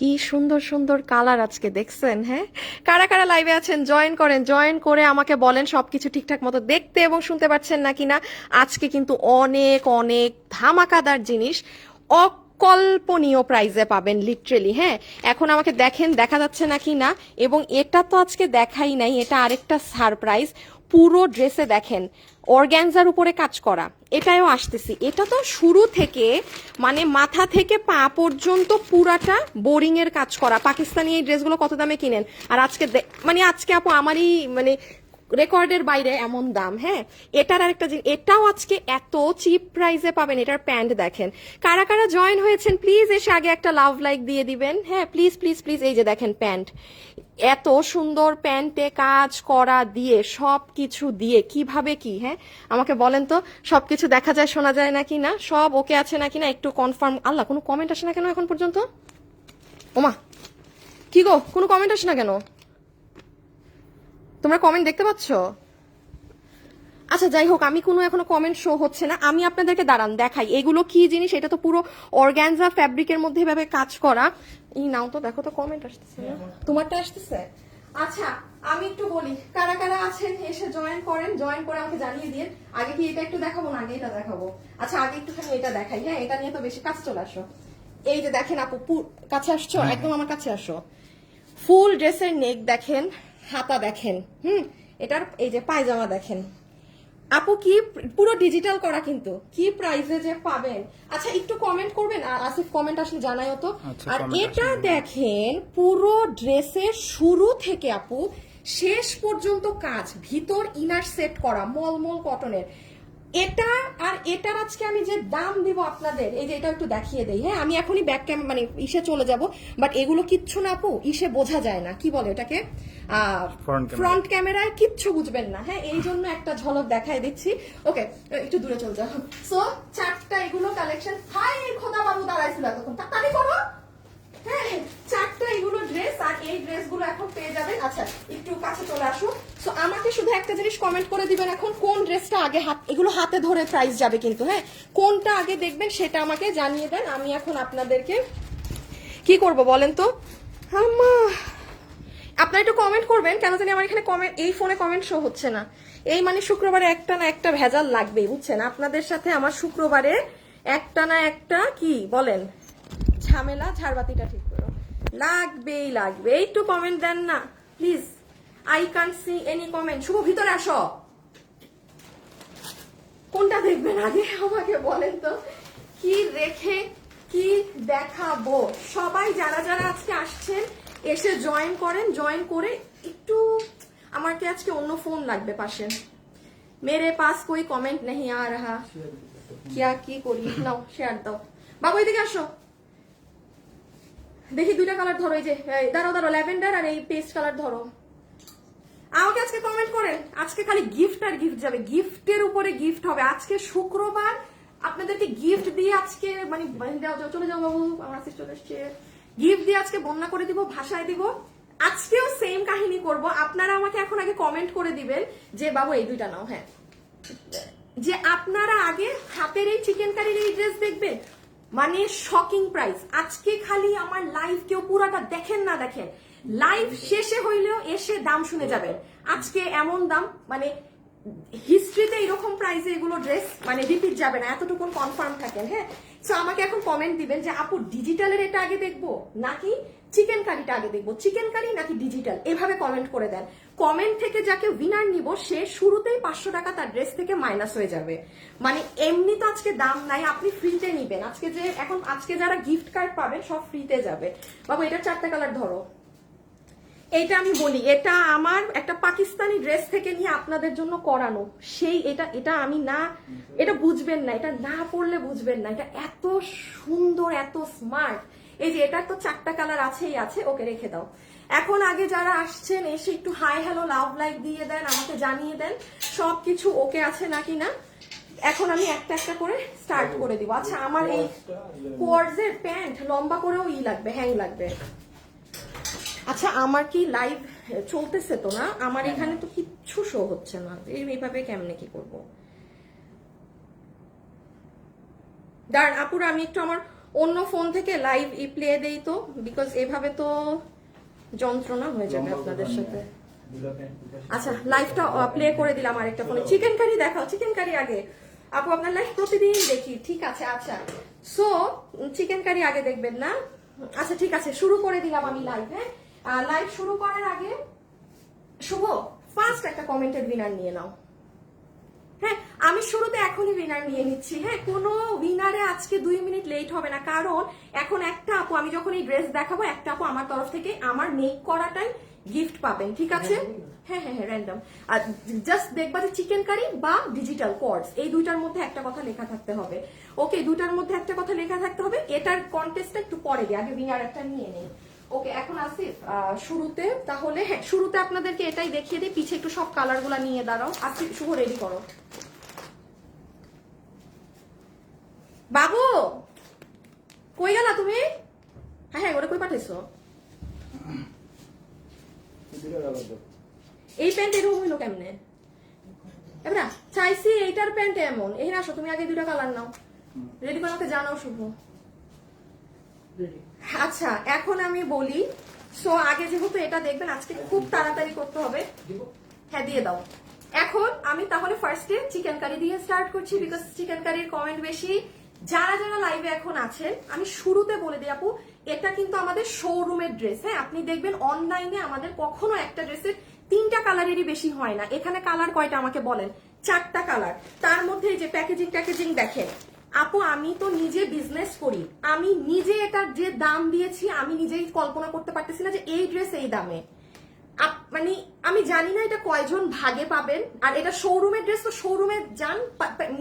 কি সুন্দর সুন্দর কালার আজকে দেখছেন। হ্যাঁ, কারা কারা লাইভে আছেন জয়েন করেন, জয়েন করে আমাকে বলেন সবকিছু ঠিকঠাক মতো দেখতে এবং শুনতে পাচ্ছেন নাকি না। আজকে কিন্তু অনেক অনেক ধামাকাদার জিনিস অকল্পনীয় প্রাইজে পাবেন লিটারেলি। হ্যাঁ, এখন আমাকে দেখেন দেখা যাচ্ছে নাকি না। এবং এটা তো আজকে দেখাই নাই, এটা আরেকটা সারপ্রাইজ। পুরো ড্রেসে দেখেন অর্গ্যানজার উপরে কাজ করা, এটাও আসতেছি। এটা তো শুরু থেকে মানে মাথা থেকে পা পর্যন্ত পুরাটা বোরিং এর কাজ করা। পাকিস্তানি এই ড্রেসগুলো কত দামে কিনেন, আর আজকে মানে আজকে আপু আমারই মানে রেকর্ডের বাইরে এমন দাম। হ্যাঁ, এটার আরেকটা জিনিস, এটাও আজকে এত চিপ প্রাইসে পাবেন। এটার প্যান্ট দেখেন। কারা কারা জয়েন হয়েছেন প্লিজ এসে আগে একটা লাভ লাইক দিয়ে দিবেন। হ্যাঁ প্লিজ প্লিজ প্লিজ। এই যে দেখেন প্যান্ট, এত সুন্দর প্যান্টে কাজ করা দিয়ে সব কিছু দিয়ে কিভাবে কি। হ্যাঁ, আমাকে বলেন তো সবকিছু দেখা যায় শোনা যায় নাকি না, সব ওকে আছে নাকি না একটু কনফার্ম। আল্লাহ, কোনো কমেন্ট আসে না কেন এখন পর্যন্ত? ওমা, কি গো, কোনো কমেন্ট আসে না কেন? তোমরা কমেন্ট দেখতে পাচ্ছ? আচ্ছা যাই হোক, আমি কোনো এখনো কমেন্ট শো হচ্ছে না। আমি আপনাদেরকে দাঁড়ান দেখাই এগুলো কি জিনিস। এটা তো পুরো অর্গানজা ফ্যাব্রিকের মধ্যে এভাবে কাজ করা। এই নাও তো, দেখো তো কমেন্ট আসতেছে না, তোমারটা আসতেছে? আচ্ছা আমি একটু বলি কারা কারা আছেন এসে জয়েন করেন, জয়েন করে আমাকে জানিয়ে দিন। আগে কি এটা একটু দেখাবো না আগে এটা দেখাবো? আচ্ছা আগে একটুখানি এটা দেখাই। হ্যাঁ, এটা নিয়ে তো বেশি কাছে চলে আসো। এই যে দেখেন আপু, কাছে আসছো, একদম আমার কাছে আসো। ফুল ড্রেসের নেক দেখেন, হাতা দেখেন, এটার এই যে পায়জামা দেখেন। আপু কি পুরো ডিজিটাল করা, কিন্তু কি প্রাইসে যে পাবেন। আচ্ছা একটু কমেন্ট করবেন, আর আসিফ কমেন্ট আসলে জানাইও তো। আর এটা দেখেন পুরো ড্রেসের শুরু থেকে আপু শেষ পর্যন্ত কাজ, ভিতর ইনার সেট করা মলমল কটনের। এটা আর এটার আজকে আমি যে দাম দিব আপনাদের, এই যে এটা একটু দেখিয়ে দেই। হ্যাঁ, আমি এখনই ব্যাক ক্যাম মানে ইসে চলে যাব, বাট এগুলো কিচ্ছু না আপু, ইসে বোঝা যায় না, কি বলে ওটাকে, ফ্রন্ট ক্যামেরায় কিচ্ছু বুঝবেন না। হ্যাঁ, এই জন্য একটা ঝলক দেখাই দিচ্ছি। ওকে, একটু দূরে চলে যাও। সো চারটা এগুলো কালেকশন। হাই খোদা বাবু দাঁড়াইছিল এতক্ষণ, তাড়াতাড়ি করো। হ্যাঁ, চারটা এগুলো ড্রেস, আর এই ড্রেসগুলো এখন পেয়ে যাবেন। আচ্ছা একটু কাছে চলে আসো। সো আমাকে শুধু একটা জিনিস কমেন্ট করে দিবেন এখন, কোন ড্রেসটা আগে এগুলো হাতে ধরে প্রাইস যাবে কিন্তু। হ্যাঁ, কোনটা আগে দেখবেন সেটা আমাকে জানিয়ে দেন। আমি এখন আপনাদেরকে কি করব বলেন তো। আম্মা, আপনারা একটু কমেন্ট করবেন। কেন জানি আমার এখানে কমেন্ট, এই ফোনে কমেন্ট শো হচ্ছে না। এই মানে শুক্রবারে একটা না একটা ভেজাল লাগবেই, বুঝছেন? আপনাদের সাথে আমার শুক্রবারে একটা না একটা কি বলেন ঝামেলা, ঝাড়বাতিটা ঠিক করো, লাগবেই লাগবে। একটু কমেন্ট দেন না please, I can't see any comment. Shubho ভিতরে আসো। কোনটা দেখবেন আগে আমাকে বলেন তো, কি রেখে কি দেখাবো। সবাই যারা যারা আজকে আসছেন এসে জয়েন করেন, জয়েন করে একটু, আমাকে আজকে অন্য ফোন লাগবে পাশে। মেরে পাস কোই কমেন্ট নেই আ রাহা, কিয়া কি করি, নাও শেয়ার দাও। বাবু এদিকে আসো, দেখি দুইটা কালার ধরো। এই যে দাঁড়াও দাঁড়াও, ল্যাভেন্ডার আর এই পেস্ট কালার ধরো। আমাকে আজকে কমেন্ট করেন। আজকে খালি গিফট আর গিফট যাবে, গিফটের উপরে গিফট হবে। আজকে শুক্রবার আপনাদেরকে গিফট দিয়ে আজকে মানে চলে যাও বাবু, আমার সিস্টার এসছে, গিফট দিয়ে আজকে বন্যা করে দিব, ভাষায় দিব। আজকেও সেম কাহিনী করব। আপনারা আমাকে এখন আগে কমেন্ট করে দিবেন যে বাবু এই দুইটা নাও। হ্যাঁ, যে আপনারা আগে হাতের এই চিকেন কারির এই ড্রেস দেখবেন, মানে শকিং প্রাইস। আজকে খালি আমার লাইভ কেউ পুরাটা দেখেন না দেখেন, লাইভ শেষে হইলেও এসে দাম শুনে যাবেন। আজকে এমন দাম মানে হিস্ট্রিতে এরকম প্রাইসে এগুলো ড্রেস মানে রিপিট যাবে না, এতটুকু কনফার্ম থাকেন। হ্যাঁ, সো আমাকে এখন কমেন্ট দিবেন যে আপু ডিজিটালের এটা আগে দেখবো নাকি চিকেন কারিটা আগে দেখবো, চিকেন কারি নাকি ডিজিটাল, এভাবে কমেন্ট করে দেন। কমেন্ট থেকে যাকে উইনার নিব সে শুরুতেই 500 টাকা তার ড্রেস থেকে মাইনাস হয়ে যাবে। মানে এমনি তো আজকে দাম নাই, আপনি ফ্রিতে নিবেন। আজকে যে এখন আজকে যারা গিফট কার্ড পাবেন সব ফ্রিতে যাবে। বাবু এটা চারটা কালার ধরো। এইটা আমি বলি, এটা আমার একটা পাকিস্তানি ড্রেস থেকে নিয়ে আপনাদের জন্য করানো সেই, এটা এটা আমি না, এটা বুঝবেন না, এটা না পড়লে বুঝবেন না। এটা এত সুন্দর, এত স্মার্ট। এই যে এটার তো চারটা কালার আছেই আছে। ওকে রেখে দাও। এখন আগে যারা আসছেন এসে একটু হাই হ্যালো লাভ লাইক দিয়ে দেন, আমাকে জানিয়ে দেন সবকিছু ওকে আছে নাকি না। এখন আমি একটা একটা করে স্টার্ট করে দিব। আচ্ছা আমার এই কোয়ার্ডসের প্যান্ট লম্বা করেও লাগবে, হ্যাঁ লাগবে। আচ্ছা আমার কি লাইভ চলতেছে তো না, আমার এখানে তো কিচ্ছু শো হচ্ছে না, এইভাবে কেমনে কি করব। দাঁড়ান আপুরা, আমি একটু আমার অন্য ফোন থেকে লাইভ প্লে দেই তো, বিকজ এভাবে তো যন্ত্রণা হয়ে যাবে আপনাদের সাথে। আচ্ছা লাইভটা প্লে করে দিলাম আরেকটা ফোনে। চিকেন কারি দেখাও, চিকেন কারি আগে। আপু আপনার লাইভ প্রতিদিন দেখি, ঠিক আছে। আচ্ছা সো চিকেন কারি আগে দেখবেন না? আচ্ছা ঠিক আছে, শুরু করে দিলাম আমি লাইভ। হ্যাঁ, লাইভ শুরু করার আগে শুভ ফার্স্ট একটা কমেন্টেড উইনার নিয়ে নাও। হ্যাঁ, আমি শুরুতে এখনই উইনার নিয়ে নিচ্ছি। হ্যাঁ, কোনো উইনারে আজকে 2 মিনিট লেট হবে না, কারণ এখন একটা আপু, আমি যখন এই ড্রেস দেখাবো, একটা আপু আমার তরফ থেকে আমার মেক করাটাই গিফট পাবেন, ঠিক আছে? হ্যাঁ হ্যাঁ হ্যাঁ, র্যান্ডম। আর জাস্ট দেখবা যে চিকেন কারি বা ডিজিটাল কোর্স, এই দুইটার মধ্যে একটা কথা লেখা থাকতে হবে। ওকে, দুইটার মধ্যে একটা কথা লেখা থাকতে হবে। এটার কন্টেস্টটা একটু পরে দিই, আগে উইনার একটা নিয়ে নেই। ওকে, এখন আসিফ শুরুতে, তাহলে হ্যাঁ শুরুতে আপনাদেরকে এটাই দেখিয়ে দিই, পিছে একটু সব কালার গুলা নিয়ে দাঁড়াও। আসিফ শুভ রেডি করো। বাবু কই গেলা তুমি? হ্যাঁ হ্যাঁ, ওটা কই পাঠাইছো? এই প্যান্ট এরকম হইলো কেমনে? এবার চাইছি এইটার প্যান্ট এমন। এই আসো, তুমি আগে দুটা কালার নাও, রেডি করে আমাকে জানাও শুভ। আচ্ছা এখন আমি বলি, সো আগে যেহেতু এটা দেখবেন, আজকে খুব তাড়াতাড়ি করতে হবে। হ্যাঁ দিয়ে দাও। এখন আমি তাহলে ফার্স্টে চিকেন কারি দিয়ে স্টার্ট করছি, বিকজ চিকেন কারির কমেন্ট বেশি। যারা যারা লাইভে এখন আছেন, আমি শুরুতে বলে দিই আপু, এটা কিন্তু আমাদের শোরুমের ড্রেস। হ্যাঁ, আপনি দেখবেন অনলাইনে আমাদের কখনো একটা ড্রেসের 3টা কালারেরই বেশি হয় না। এখানে কালার কয়টা আমাকে বলেন? 4টা কালার। তার মধ্যে এই যে প্যাকেজিং দেখেন আপু, আমি তো নিজে বিজনেস করি, আমি নিজে এটার যে দাম দিয়েছি আমি নিজেই কল্পনা করতে পারতেছি না যে এই ড্রেস এই দামে। মানে আমি জানি না এটা কয়জন ভাগে পাবেন, আর এটা শোরুমের ড্রেস, তো শোরুমে যান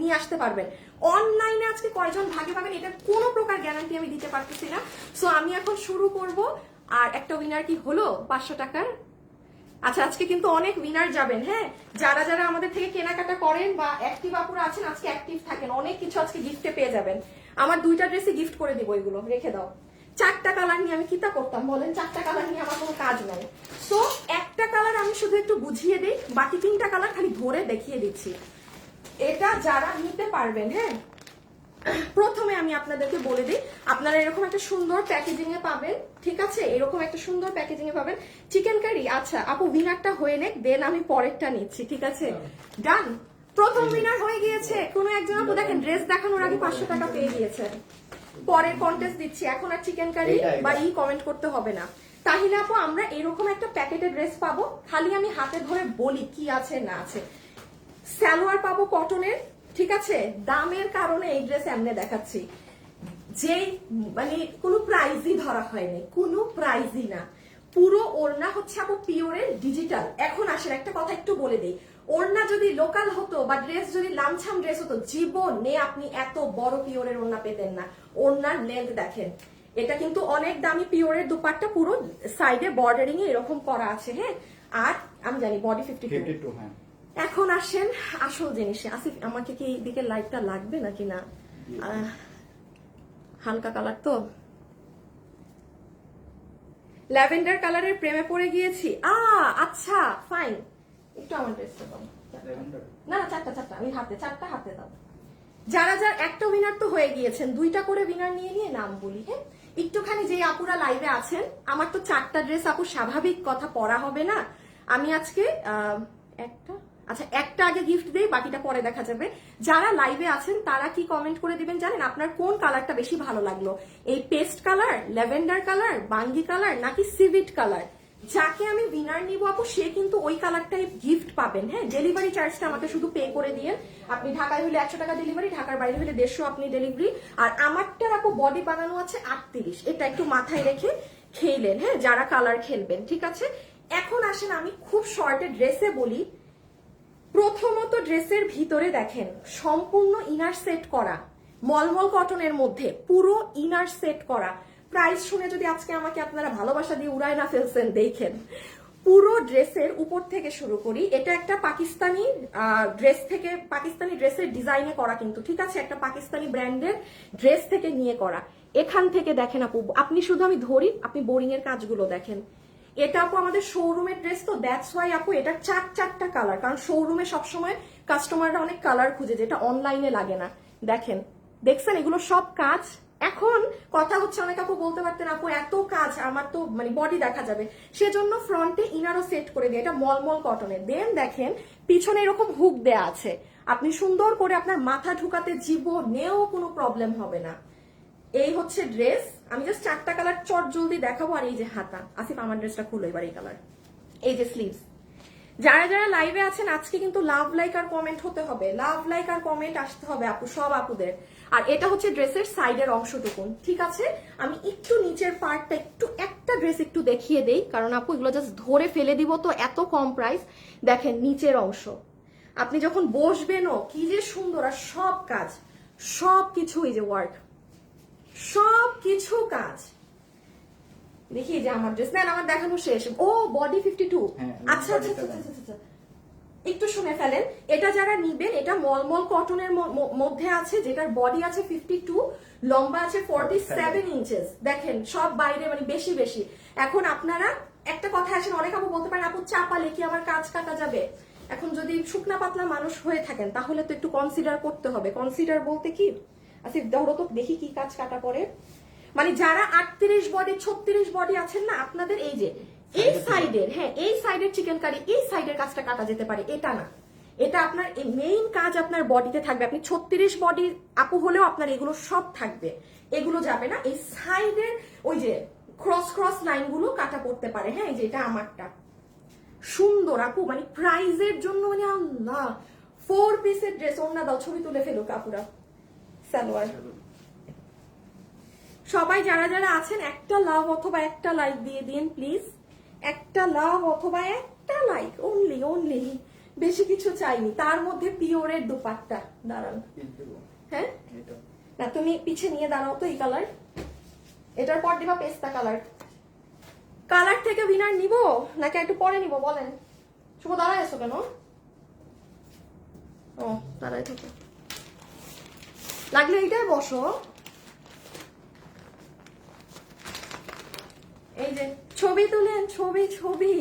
নিয়ে আসতে পারবেন। অনলাইনে আজকে কয়জন ভাগে পাবেন এটার কোনো প্রকার গ্যারান্টি আমি দিতে পারতেছি না। সো আমি এখন শুরু করব। আর একটা উইনার কি হলো 500 টাকার। আচ্ছা আজকে কিন্তু অনেক উইনার যাবেন। হ্যাঁ, যারা যারা আমাদের থেকে কেনাকাটা করেন বা অ্যাক্টিভ আপুরা আছেন, আজকে অ্যাক্টিভ থাকেন, অনেক কিছু আজকে গিফটে পেয়ে যাবেন। আমার 2টা ড্রেসই গিফট করে দিব, এগুলো রেখে দাও। 4টা কালার নিয়ে আমি কিতা করতাম বলেন? 4টা কালার নিয়ে আমার কোনো কাজ নাই। সো একটা কালার আমি শুধু একটু বুঝিয়ে দিই, বাকি 3টা কালার খালি ধরে দেখিয়ে দিচ্ছি। এটা যারা নিতে পারবেন, হ্যাঁ প্রথমে আমি আপনাদেরকে বলে দিই, আপনারা এরকম একটা সুন্দর প্যাকেজিং এ পাবেন, ঠিক আছে? এরকম একটা সুন্দর প্যাকেজিং এ পাবেন চিকেন কারি। আচ্ছা আপু উইনারটা হয়ে নেক, দেন আমি পরেরটা নিচ্ছি, ঠিক আছে? ডান। প্রথম উইনার হয়ে গিয়েছে কোন একজন আপু, দেখেন ড্রেস দেখানোর আগে 500 টাকা পেয়ে গিয়েছেন। পরের কন্টেস্ট দিচ্ছি, এখন আর চিকেন কারি বা কমেন্ট করতে হবে না। তাহলে আপু আমরা এরকম একটা প্যাকেটের ড্রেস পাবো, খালি আমি হাতে ধরে বলি কি আছে না আছে। সালোয়ার পাবো কটনের, ঠিক আছে? দামের কারণে এই ড্রেস এমনি দেখাচ্ছি, যে মানে কোনো প্রাইজই ধরা হয়নি, কোনো প্রাইজই না। পুরো ওড়না হচ্ছে আপু পিওরের ডিজিটাল। এখন আসেন একটা কথা একটু বলে দেই, ওড়না যদি লোকাল হতো বা ড্রেস যদি লামছাম ড্রেস হতো, জীবনে আপনি এত বড় পিওরের ওড়না পেতেন না। ওড়নার লেন্থ দেখেন, এটা কিন্তু অনেক দামি পিওরের দুপাট্টা, পুরো সাইডে বর্ডারিং এ এরকম করা আছে। হ্যাঁ, আর আমি জানি বডি 52। হ্যাঁ, এখন আসেন আসল জিনিসে। আসিফ আমাকে কি এই দিকে লাইটটা লাগবে নাকি না? হালকা কালার তো, ল্যাভেন্ডার কালারের প্রেমে পড়ে গিয়েছি। আচ্ছা ফাইন, একটু আমার ড্রেসটা দাও। না না, 4টা আমি হাতে, 4টা হাতে দাও। যারা যারা একটা উইনার তো হয়ে গিয়েছেন, 2টা করে উইনার নিয়ে নিয়ে নাম বলি। হ্যাঁ, একটুখানি যে আপুরা লাইভে আছেন, আমার তো 4টা ড্রেস আপু স্বাভাবিক কথা পরা হবে না। আমি আজকে একটা আগে গিফট দেই, বাকিটা পরে দেখা যাবে। যারা লাইভে আছেন তারা কি কমেন্ট করে দিবেন জানেন? আপনার কোন কালারটা বেশি ভালো লাগলো, এই পেস্ট কালার, ল্যাভেন্ডার কালার, বাঙ্গি কালার নাকি সিভিট কালার? যাকে আমি উইনার নিব আপু, সে কিন্তু ওই কালারটাই গিফট পাবেন। হ্যাঁ, ডেলিভারি চার্জটা আমাকে শুধু পে করে দিয়ে, আপনি ঢাকায় হলে 100 টাকা ডেলিভারি, ঢাকার বাইরে হলে 150 আপনি ডেলিভারি। আর আমারটার আপু বডি বানানো আছে 38, এটা একটু মাথায় রেখে খেলেন। হ্যাঁ, যারা কালার খেলবেন, ঠিক আছে? এখন আসেন আমি খুব শর্টে ড্রেসে বলি। প্রথমত ড্রেসের ভিতরে দেখেন সম্পূর্ণ ইনার সেট করা, মলমল কটনের মধ্যে পুরো ইনার সেট করা। প্রাইস শুনে যদি আজকে আমাকে আপনারা ভালোবাসা দিয়ে উড়ায় না ফেলছেন, দেখেন পুরো ড্রেসের উপর থেকে শুরু করি। এটা একটা পাকিস্তানি ড্রেস থেকে, পাকিস্তানি ড্রেসের ডিজাইনে করা কিন্তু, ঠিক আছে? একটা পাকিস্তানি ব্র্যান্ডের ড্রেস থেকে নিয়ে করা। এখান থেকে দেখেন আপু, আপনি শুধু আমি ধরি, আপনি বোরিং এর কাজগুলো দেখেন। এটা আপু আমাদের শোরুমের ড্রেস, তো দ্যাটস ওয়াই আপু এটা 4টা কালার, কারণ শোরুমে সবসময় কাস্টমাররা অনেক কালার খুঁজে, যেটা অনলাইনে লাগে না। দেখেন, দেখছেন এগুলো সব কাজ এখন কথা হচ্ছে অনেক আপু বলতে পারতেন আপু এত কাজ আমার তো মানে বডি দেখা যাবে, সেজন্য ফ্রন্টে ইনারও সেট করে দিই, এটা মলমল কটনের। দেন দেখেন পিছনে এরকম হুক দেয়া আছে, আপনি সুন্দর করে আপনার মাথা ঢুকাতে জীবনেও কোনো প্রবলেম হবে না। এই হচ্ছে ড্রেস, আমি জাস্ট 4টা কালার চট জলদি দেখাবো। আর এই যে হাতা, আসিফ আমার ড্রেসটা খুলো এবার, এই কালার, এই যে স্লিভস। যারা যারা লাইভে আছেন আজকে কিন্তু লাভ লাইক আর কমেন্ট হতে হবে, লাভ লাইক আর কমেন্ট আসতে হবে আপু, সব আপুদের। আর এটা হচ্ছে ড্রেসের সাইডের অংশটুকুন, ঠিক আছে? আমি একটু নিচের পার্টটা একটু একটা ড্রেস একটু দেখিয়ে দেই, কারণ আপু এগুলো জাস্ট ধরে ফেলে দিব তো, এত কম প্রাইস। দেখেন নিচের অংশ, আপনি যখন বসবেনও কি যে সুন্দর, আর সব কাজ, সব কিছু, এই যে ওয়ার্ক, সব কিছু কাজ। দেখি যে আমার ড্রেস, না আমার দেখানো শেষ। ও বডি 52, আচ্ছা আচ্ছা আচ্ছা, একটু শুনে ফেলেন। এটা যারা নিবেন, এটা মলমল কটনের মধ্যে আছে, যেটার বডি আছে 52, লম্বা আছে 47 ইঞ্চেস। দেখেন সব বাইরে মানে বেশি বেশি। এখন আপনারা একটা কথা আসেন, অনেক আপু বলতে পারেন আপু চাপালে কি আমার কাজ কাটা যাবে? এখন যদি শুকনা পাতলা মানুষ হয়ে থাকেন তাহলে তো একটু কনসিডার করতে হবে। কনসিডার বলতে কি, আচ্ছা ধরো তো দেখি কি কাজ কাটা পড়ে। মানে যারা 38 বডি 36 বডি আছেন না, আপনাদের এই যে এই সাইডের, হ্যাঁ এই সাইডের চিকেন কারি, এই সাইডের কাজটা কাটা যেতে পারে, এটা না। এটা আপনার মেইন কাজ আপনার বডিতে থাকবে। আপনি 36 বডি আপু হলেও আপনার এগুলো সব থাকবে, এগুলো যাবে না। এই সাইডের ওই যে ক্রস ক্রস লাইনগুলো কাটা পড়তে পারে, হ্যাঁ এই যে এটা আমারটা সুন্দর আপু, মানে প্রাইজের জন্য মানে আল্লাহ। 4 পিসের ড্রেস, ওন্না দাও, ছবি তুলে ফেলুক আপুরা। সালোয়ার, সবাই যারা যারা আছেন একটা লাভ অথবা একটা লাইক দিয়ে দিন প্লিজ, একটা লাভ অথবা একটা লাইক, অনলি অনলি, বেশি কিছু চাইনি। তার মধ্যে পিওরের দুপাট্টা, দাঁড়ান, হ্যাঁ না তুমি পিছে নিয়ে দাঁড়াও তো। এই কালার, এটার পর দিবা পেস্তা কালার। কালার থেকে উইনার নিব নাকি একটু পরে নিব বলেন? শুভ দাঁড়ায় এসো কেন? ও দাঁড়ায় থাকো, লাগলে এইটাই বসো। এই যে ছবি তুলেন, ছবি ছবি।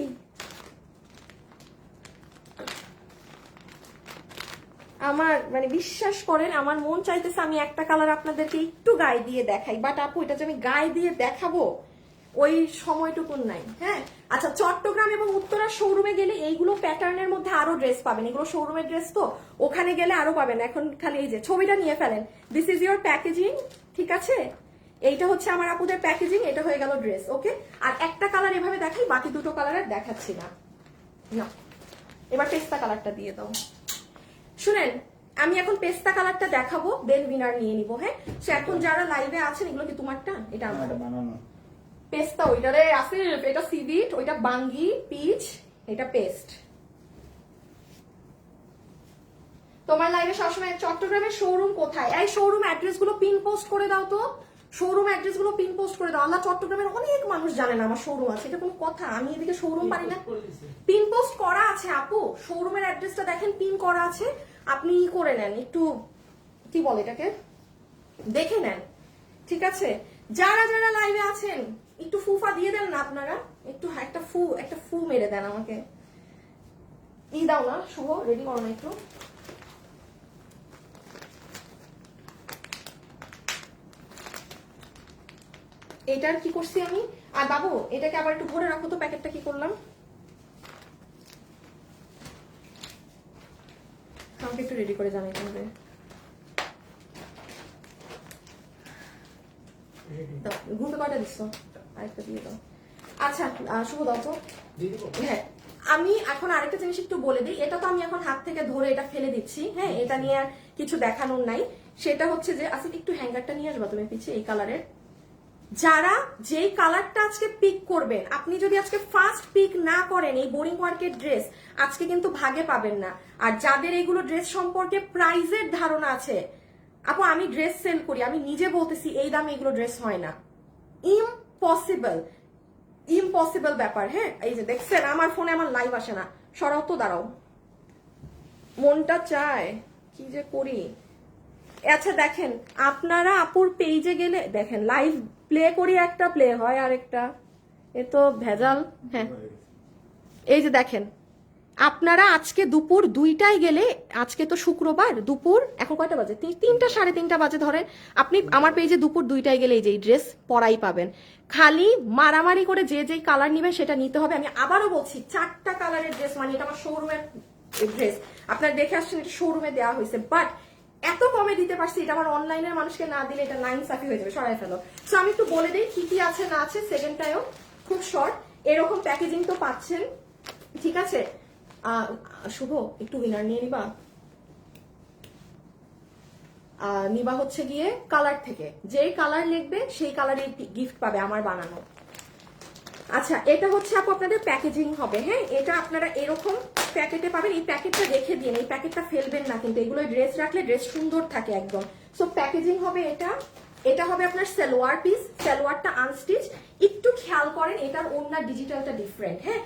আমার মানে বিশ্বাস করেন, আমার মন চাইতেছে আমি একটা কালার আপনাদেরকে একটু গায়ে দিয়ে দেখাই, বাট আপু এটা যে আমি গায়ে দিয়ে দেখাবো ওই সময়টুকুন নাই। হ্যাঁ আচ্ছা, চট্টগ্রাম এবং উত্তরার শোরুমে গেলে এইগুলো প্যাটার্নের মধ্যে আরো ড্রেস পাবেন, এগুলো শোরুমের ড্রেস তো, ওখানে গেলে আরো পাবেন। এখন খালি এই যে ছবিটা নিয়ে ফেলেন, দিস ইজ ইউর প্যাকেজিং, ঠিক আছে? এইটা হচ্ছে আমার আপুদের প্যাকেজিং, এটা হয়ে গেল ড্রেস, ওকে? আর একটা কালার এভাবে দেখাই, বাকি দুটো কালার আর দেখাচ্ছি না। না এবার পেস্তা কালারটা দিয়ে দাও। শুনেন, আমি এখন পেস্তা কালারটা দেখাবো, দেন উইনার নিয়ে নিব। হ্যাঁ সে এখন যারা লাইভে আছেন, এগুলো কি তোমারটা? এটা আমার পেস্তা, ওইটারে আছে, এটা সিভিট, ওইটা বাঙ্গি পিচ, এটা পেস্ট। তোমার লাইভে সবসময় চট্টগ্রামের শোরুম কোথায়? এই শোরুম অ্যাড্রেস গুলো পিন পোস্ট করে দাও তো, শোরুম অ্যাড্রেস গুলো পিন পোস্ট করে দাও। আল্লাহ, চট্টগ্রামের অনেক মানুষ জানে না আমার শোরুম আছে, এটা কোনো কথা? আমি এদিকে শোরুম পারি না? পিন পোস্ট করা আছে আপু, শোরুমের অ্যাড্রেসটা দেখেন পিন করা আছে, আপনি ই করে নেন, একটু কি বলে এটাকে, দেখে নেন, ঠিক আছে? যারা যারা লাইভে আছেন একটু ফুফা দিয়ে দেন না আপনারা, একটু একটা ফু মেরে দেন আমাকে। ই দাও না শুভ, রেডি করো না একটু। এটার কি করছি আমি? আর বাবু এটাকে আবার একটু ভরে রাখো তো, প্যাকেটটা কি করলাম আমাকে একটু রেডি করে জানাইতে হবে। ঘুমতে কয়টা দিচ্ছ? আরেকটা দিয়ে দাও। আচ্ছা শুভ দাও তো। হ্যাঁ আমি এখন আরেকটা জিনিস একটু বলে দিই, এটা তো আমি এখন হাত থেকে ধরে এটা ফেলে দিচ্ছি, হ্যাঁ এটা নিয়ে আর কিছু দেখানোর নাই। সেটা হচ্ছে যে আজকে একটু হ্যাঙ্গারটা নিয়ে আসবা তুমি পিছে, এই কালারের। যারা যেই কালারটা আজকে পিক করবেন, আপনি যদি আজকে ফার্স্ট পিক না করেন এই বোরিং ওয়ার্কের ড্রেস, আজকে কিন্তু ভাগে পাবেন না। আর যাদের এইগুলো ড্রেস সম্পর্কে প্রাইজের ধারণা আছে, আপু আমি ড্রেস সেল করি, আমি নিজে বলতেছি এই দামে এগুলো ড্রেস হয় না, ইম্পসিবল, ইম্পসিবল ব্যাপার। হ্যাঁ এই যে দেখছেন আমার ফোনে আমার লাইভ আসে না, সরাও তো, দাঁড়াও, মনটা চায় কি যে করি। আচ্ছা দেখেন আপনারা আপুর পেজে গেলে দেখেন লাইভ প্লে করি, একটা প্লে হয় আর একটা, এ তো ভেজাল। হ্যাঁ এই যে দেখেন আপনারা আজকে দুপুর 2টায় গেলে, আজকে তো শুক্রবার দুপুর এখন কয়টা বাজে, 3টা 3:30 বাজে ধরেন, আপনি আমার পেজে দুপুর 2টায় গেলে এই যে ড্রেস পরাই পাবেন। খালি মারামারি করে যে যেই কালার নিবেন সেটা নিতে হবে। আমি আবারও বলছি 4টা কালারের ড্রেস, মানে এটা আমার শোরুমের ড্রেস, আপনারা দেখে আসছেন এটা শোরুমে দেওয়া হয়েছে, বাট এত কমে দিতে পারছি, এটা আমার অনলাইনের মানুষকে না দিলে এটা নাইনসাফি হয়ে যাবে, সরাই ফেলো। সো আমি একটু বলে দিই কি কি আছে না আছে। সেকেন্ডটাও খুব শর্ট, এরকম প্যাকেজিং তো পাচ্ছেন, ঠিক আছে। শুভ একটু উইনার নিয়ে নিবা, নিবা হচ্ছে গিয়ে কালার থেকে, যেই কালার লিখবে সেই কালারের গিফট পাবে আমার বানানো। আচ্ছা, এটা হচ্ছে আপু আপনাদের প্যাকেজিং হবে, হ্যাঁ, এটা আপনারা এরকম প্যাকেটে পাবেন। এই প্যাকেটটা রেখে দিন, এই প্যাকেটটা ফেলবেন না কিন্তু, এগুলো ড্রেস রাখলে ড্রেস সুন্দর থাকে একদম। সো প্যাকেজিং হবে এটা। এটা হবে আপনার সালোয়ার পিস, সালোয়ারটা আনস্টিচ। একটু খেয়াল করেন এটার ওড়না ডিজিটালটা ডিফারেন্ট, হ্যাঁ,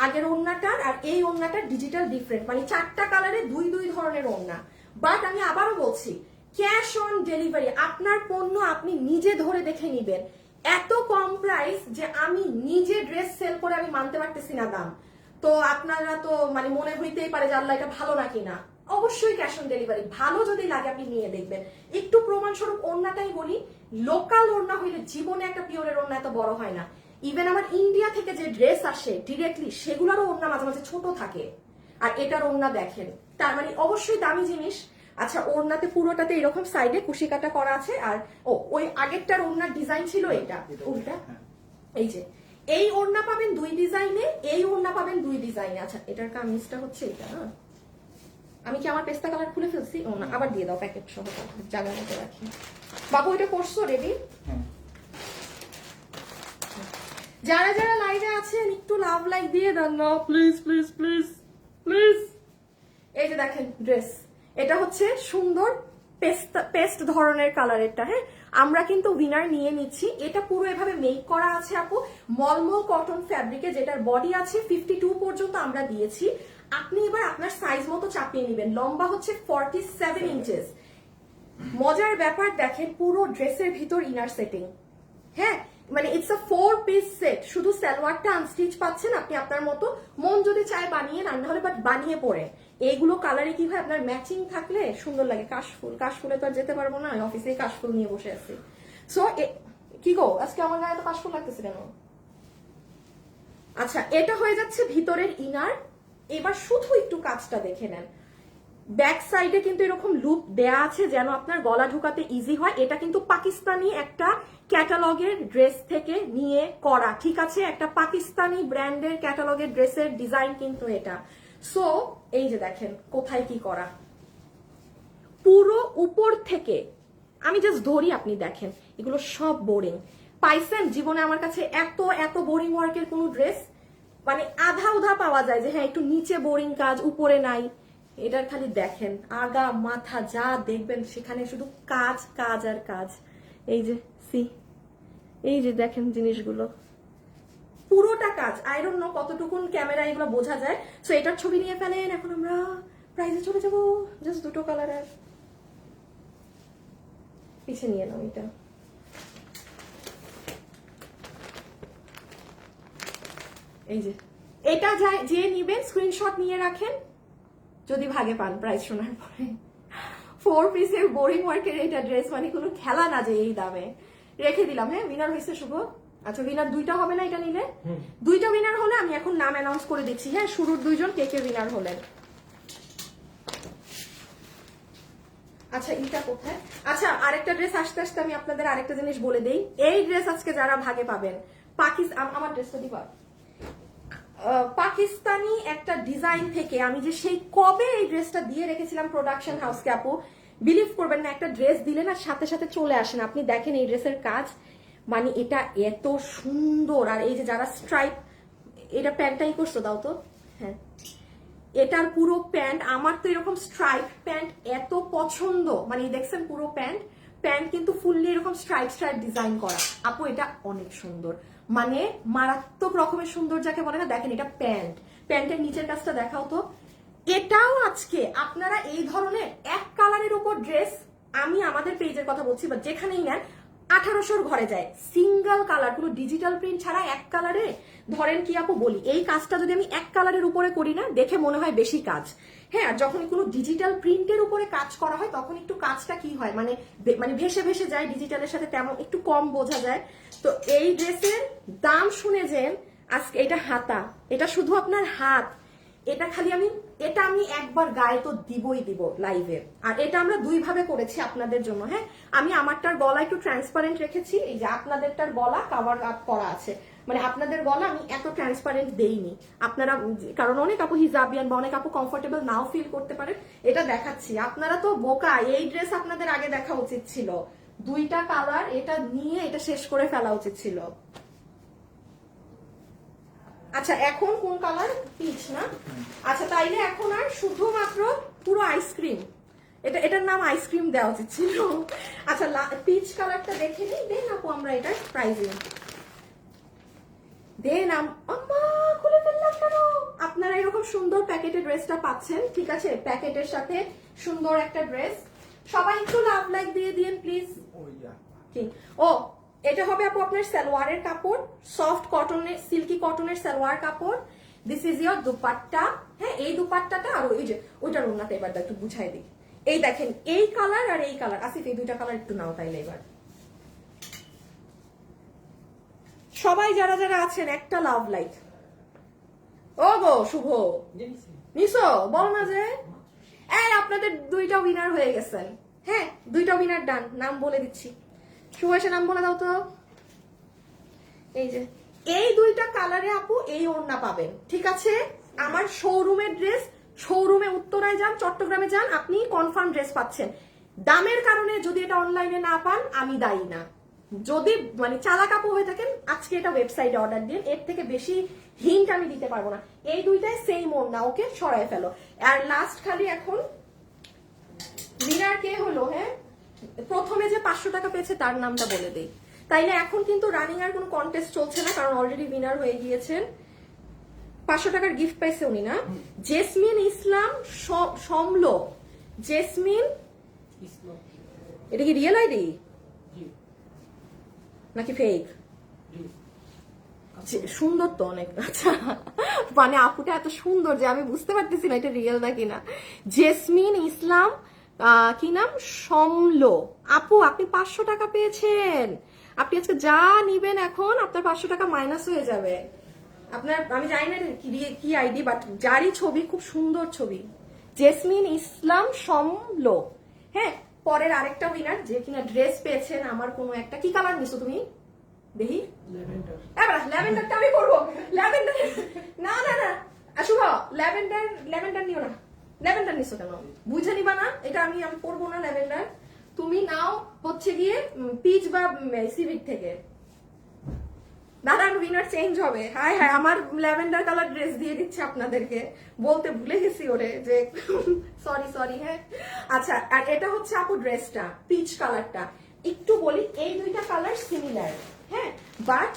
আগের ওড়নাটার আর এই ওড়নাটার ডিজিটাল ডিফারেন্ট, মানে 4টা কালারে দুই ধরনের ওড়না। বাট আমি আবারও বলছি ক্যাশ অন ডেলিভারি, আপনার পণ্য আপনি নিজে ধরে দেখে নিবেন। এত কম প্রাইস যে আমি নিজে ড্রেস সেল করে আমি মানতে পারতেছি না দাম, তো আপনারা তো মানে মনে হইতেই পারে যে আল্লাহ এটা ভালো নাকি না। অবশ্যই ক্যাশ অন ডেলিভারি, ভালো যদি লাগে আপনি নিয়ে দেখবেন। একটু প্রমাণস্বরূপ ওড়নাটাই বলি, লোকাল ওড়না হইলে জীবনে একটা পিওরের ওড়না এত বড় হয় না। ইভেন আমার ইন্ডিয়া থেকে যে ড্রেস আসে ডিরেক্টলি, সেগুলোরও ওড়না মাঝে মাঝে ছোট থাকে, আর এটার ওড়না দেখেন, তার মানে অবশ্যই দামি জিনিস। আচ্ছা, ওড়নাতে পুরোটাতে এরকম সাইডে কুশি কাটা করা আছে, আর ওই আগেরটার ওড়নার ডিজাইন ছিল এটা উল্টা। এই যে এই ওড়না পাবেন 2 ডিজাইনে, এই ওড়না পাবেন 2 ডিজাইনে। আচ্ছা, এটার কামিজটা হচ্ছে এটা, হ্যাঁ, আমি কি আমার পেস্তা কালার খুলে ফেলছি? ও না, আবার দিয়ে দাও প্যাকেট সহ, জায়গা মতো রাখি। বাবু এটা করছো রেডি? যারা যারা লাইভে আছেন একটু লাভ লাইক দিয়ে দেন না প্লিজ প্লিজ প্লিজ প্লিজ। এই যে দেখেন ড্রেস, এটা হচ্ছে সুন্দর পেস্ট ধরনের কালারেরটা, হ্যাঁ, আমরা কিন্তু উইনার নিয়ে নিচ্ছি। এটা পুরো এভাবে মেক করা আছে আপু, মলমল কটন ফ্যাব্রিকে, যেটার বডি আছে 52 পর্যন্ত আমরা দিয়েছি। আপনি এবার আপনার সাইজ মতো চাপিয়ে নেবেন। লম্বা হচ্ছে 47 ইঞ্চেস। মজার ব্যাপার দেখেন, পুরো ড্রেসের ভিতর ইনার সেটিং, হ্যাঁ, মানে ইটস আ 4 পিস সেট। শুধু সালোয়ারটা আনস্টিচ পাচ্ছেন, আপনি আপনার মতো মন যদি চায় বানিয়ে না হলে বাট বানিয়ে পরে। এইগুলো কালারে কি হয়, আপনার ম্যাচিং থাকলে সুন্দর লাগে। কাশফুল, কাশফুলে তো আর যেতে পারবো না, অফিসে কাশফুল নিয়ে বসে আছি। সো কি গো, আজকে আমার গায়ে তো কাশফুল লাগতেছে কেন? আচ্ছা, এটা হয়ে যাচ্ছে ভিতরের ইনার। এবার শুধু একটু কাজটা দেখে নেন। ব্যাক সাইডে কিন্তু এরকম লুপ দেয়া আছে যেন আপনার গলা ঢুকাতে ইজি হয়। এটা কিন্তু পাকিস্তানি একটা ক্যাটালগের ড্রেস থেকে নিয়ে করা, ঠিক আছে, একটা পাকিস্তানি ব্র্যান্ডের ক্যাটালগের ড্রেসের ডিজাইন কিন্তু এটা। সো এই যে দেখেন কোথায় কি করা, পুরো উপর থেকে আমি জাস্ট ধরি, আপনি দেখেন এগুলো সব বোরিং পাইছেন জীবনে আমার কাছে। এত এত বোরিং ওয়ার্কের কোনো ড্রেস মানে আধা উধা পাওয়া যায় যে হ্যাঁ একটু নিচে বোরিং কাজ উপরে নাই। এটার খালি দেখেন আগা মাথা যা দেখবেন সেখানে শুধু কাজ কাজ আর কাজ। এই যে সি, এই যে দেখেন জিনিসগুলো পুরোটা কাজ। আই ডোন্ট নো কতটুকুন ক্যামেরা এগুলো বোঝা যায়। সো এটার ছবি নিয়ে ফেলেন। এখন আমরা প্রাইজে চলে যাবো। জাস্ট 2টো কালারের পিছে নিয়ে নাও। এটা এই যে এটা যে নিবেন স্ক্রিনশট নিয়ে রাখেন যদি ভাগে পান প্রাইস শোনার পরে। 4 পিসের বোরিং ওয়ার্কের এটা ড্রেস মানে কোনো খেলা না যে এই দামে। রেখে দিলাম। হ্যাঁ, উইনার হয়েছে শুভ। আচ্ছা, উইনার 2টা হবে না এটা নিলে? 2টা উইনার হলে আমি এখন নাম অ্যানাউন্স করে দিচ্ছি। হ্যাঁ, শুরুর 2জন কে কে উইনার হলেন। আচ্ছা, এটা কোথায়? আচ্ছা, আরেকটা ড্রেস আসতে আসতে আমি আপনাদের আরেকটা জিনিস বলে দেই। এই ড্রেস আজকে যারা ভাগে পাবেন, আমার ড্রেসটা দিবা, পাকিস্তানি একটা ডিজাইন থেকে আমি যে সেই কবে এই ড্রেসটা দিয়ে রেখেছিলাম প্রোডাকশন হাউসকে আপু, বিলিভ করবেন না, একটা ড্রেস দিলে না সাথে সাথে চলে আসেন। আপনি দেখেন এই ড্রেসের কাজ, মানে এটা এত সুন্দর। আর এই যে যারা স্ট্রাইপ, এটা প্যান্টটাই করছো দাও তো। হ্যাঁ, এটার পুরো প্যান্ট, আমার তো এরকম স্ট্রাইপ প্যান্ট এত পছন্দ, মানে দেখছেন পুরো প্যান্ট কিন্তু ফুললি এরকম স্ট্রাইপ ডিজাইন করা। আপু এটা অনেক সুন্দর, মানে মারাত্মক রকমের সুন্দর যাকে বলে না। দেখেন এটা প্যান্টের নিচের কাজটা দেখাও তো। এটাও আজকে আপনারা এই ধরনের এক কালারের উপর ড্রেস, আমি আমাদের পেজের কথা বলছি বা যেখানেই নেন, 1800-র ঘরে যায়। সিঙ্গেল কালার, কোনো ডিজিটাল প্রিন্ট ছাড়া এক কালারে। ধরেন কি আপু বলি, এই কাজটা যদি আমি এক কালারের উপরে করি না, দেখে মনে হয় বেশি কাজ। হ্যাঁ, আর যখন কোনো ডিজিটাল প্রিন্টের উপরে কাজ করা হয় তখন একটু কাজটা কি হয়, মানে মানে ভেসে ভেসে যায়, ডিজিটালের সাথে তেমন একটু কম বোঝা যায়। তো এই ড্রেসের দাম শুনে যেন আজকে, এটা হাতা, এটা শুধু আপনার হাত, এটা খালি এটা আমি একবার গায়ে তো দিবই দিব লাইভে। আর এটা আমরা দুই ভাবে করেছি আপনাদের জন্য। হ্যাঁ, আমি আমারটার গলা একটু ট্রান্সপারেন্ট রেখেছি, এই যে আপনাদেরটার গলা কাভার আপ করা আছে, মানে আপনাদের গলা আমি এত ট্রান্সপারেন্ট দেইনি আপনারা, কারণ অনেক আপু হিজাবিয়ান বা অনেক আপু কমফোর্টেবল নাও ফিল করতে পারেন। এটা দেখাচ্ছি, আপনারা তো বোকা, এই ড্রেস আপনাদের আগে দেখা উচিত ছিল। দুইটা কালার, এটা নিয়ে এটা শেষ করে ফেলা উচিত ছিল। আচ্ছা, এখন কোন কালার? পিচ না? আচ্ছা, তাইলে এখন আর শুধুমাত্র পুরো আইসক্রিম, এটার নাম আইসক্রিম দেওয়া উচিত ছিল। আচ্ছা, পিচ কালারটা দেখে নিই, দেন আপু আমরা এটার প্রাইজিং দেন। আম্মা খুলে ফেললাম কেন? আপনারা এরকম সুন্দর প্যাকেটের ড্রেসটা পাচ্ছেন, ঠিক আছে? প্যাকেটের সাথে সুন্দর একটা ড্রেস। সবাই একটু লাভ লাইক দিয়ে দিন প্লিজ। ও, এটা হবে আপু আপনার সালোয়ারের কাপড়, সফট কটনের, সিল্কি কটনের সালোয়ার কাপড়। This is your dupatta. হ্যাঁ, এই দুপাট্টাটা আর ওই যে ওইটার ওন্নাটা এবার একটু বুঝাই দিই। এই দেখেন, এই কালার আর এই কালার, আসিফ এই দুইটা কালার একটু নাও তাইলে এবার। সবাই যারা যারা আছেন একটা লাভ লাইক। ও গো শুভ নিসো, বল না যে এই আপনাদের দুইটা উইনার হয়ে গেছেন। হ্যাঁ, দুইটা উইনার ডান, নাম বলে দিচ্ছি। শুভ এসে নাম বলে দাও তো। এই যে এই দুইটা কালারে আপু এই ওড়না পাবেন, ঠিক আছে? আমার শোরুমের ড্রেস, শোরুমে উত্তরায় যান, চট্টগ্রামে যান, আপনি কনফার্ম ড্রেস পাচ্ছেন। দামের কারণে যদি এটা অনলাইনে না পান আমি দায়ী না। যদি মানে চালাক আপু হয়ে থাকেন, আজকে এটা ওয়েবসাইটে অর্ডার দিন, এর থেকে বেশি হিন্ট আমি দিতে পারবো না। এই দুইটাই সেম ওড়না, ওকে সরাই ফেলো। আর লাস্ট খালি এখন উইনার কে হলো? হ্যাঁ, প্রথমে যে 500 টাকা পেয়েছে তার নামটা বলে দেই, তাইলে এখন কিন্তু রানিং আর কোনো কন্টেস্ট চলছে না, কারণ অলরেডি উইনার হয়ে গিয়েছেন। 500 টাকার গিফট পাইছে উনি না? জেসমিন ইসলাম সমলো। জেসমিন, এটা কি রিয়েল আইডি নাকি ফেক? সুন্দর তো অনেক। আচ্ছা, মানে আপুটা এত সুন্দর যে আমি বুঝতে পারতেছি না এটা রিয়েল নাকি না। জেসমিন ইসলাম, কি নাম, সমলো। আপু আপনি 500 টাকা পেয়েছেন। আপনি আজকে যা নিবেন এখন আপনার 500 টাকা মাইনাস হয়ে যাবে। আপনার, আমি জানি না কি আইডি, বাট যারই ছবি, খুব সুন্দর ছবি, জেসমিন ইসলাম সমলো। হ্যাঁ, পরের আরেকটা উইনার যে কিনা ড্রেস পেয়েছেন আমার কোনো একটা, কি কালার নিছো তুমি দেখি? ল্যাভেন্ডারটা আমি করবো। ল্যাভেন্ডার না না না, শুভ ল্যাভেন্ডার নিও না। ল্যাভেন্ডার নিছো কেন? বুঝে নিবা না, এটা আমি করবো না ল্যাভেন্ডার। তুমি নাও হচ্ছে গিয়ে পিচ বা সিভিক থেকে। দাঁড়ান, উইনার চেঞ্জ হবে। হায় হায়, আমার ল্যাভেন্ডার কালার ড্রেস দিয়ে দিচ্ছে আপনাদেরকে, বলতে ভুলে গেছি ওরে যে সরি। হ্যাঁ, আচ্ছা, আর এটা হচ্ছে আপু ড্রেসটা পিচ কালারটা। একটু বলি, এই দুইটা কালার সিমিলার, হ্যাঁ, বাট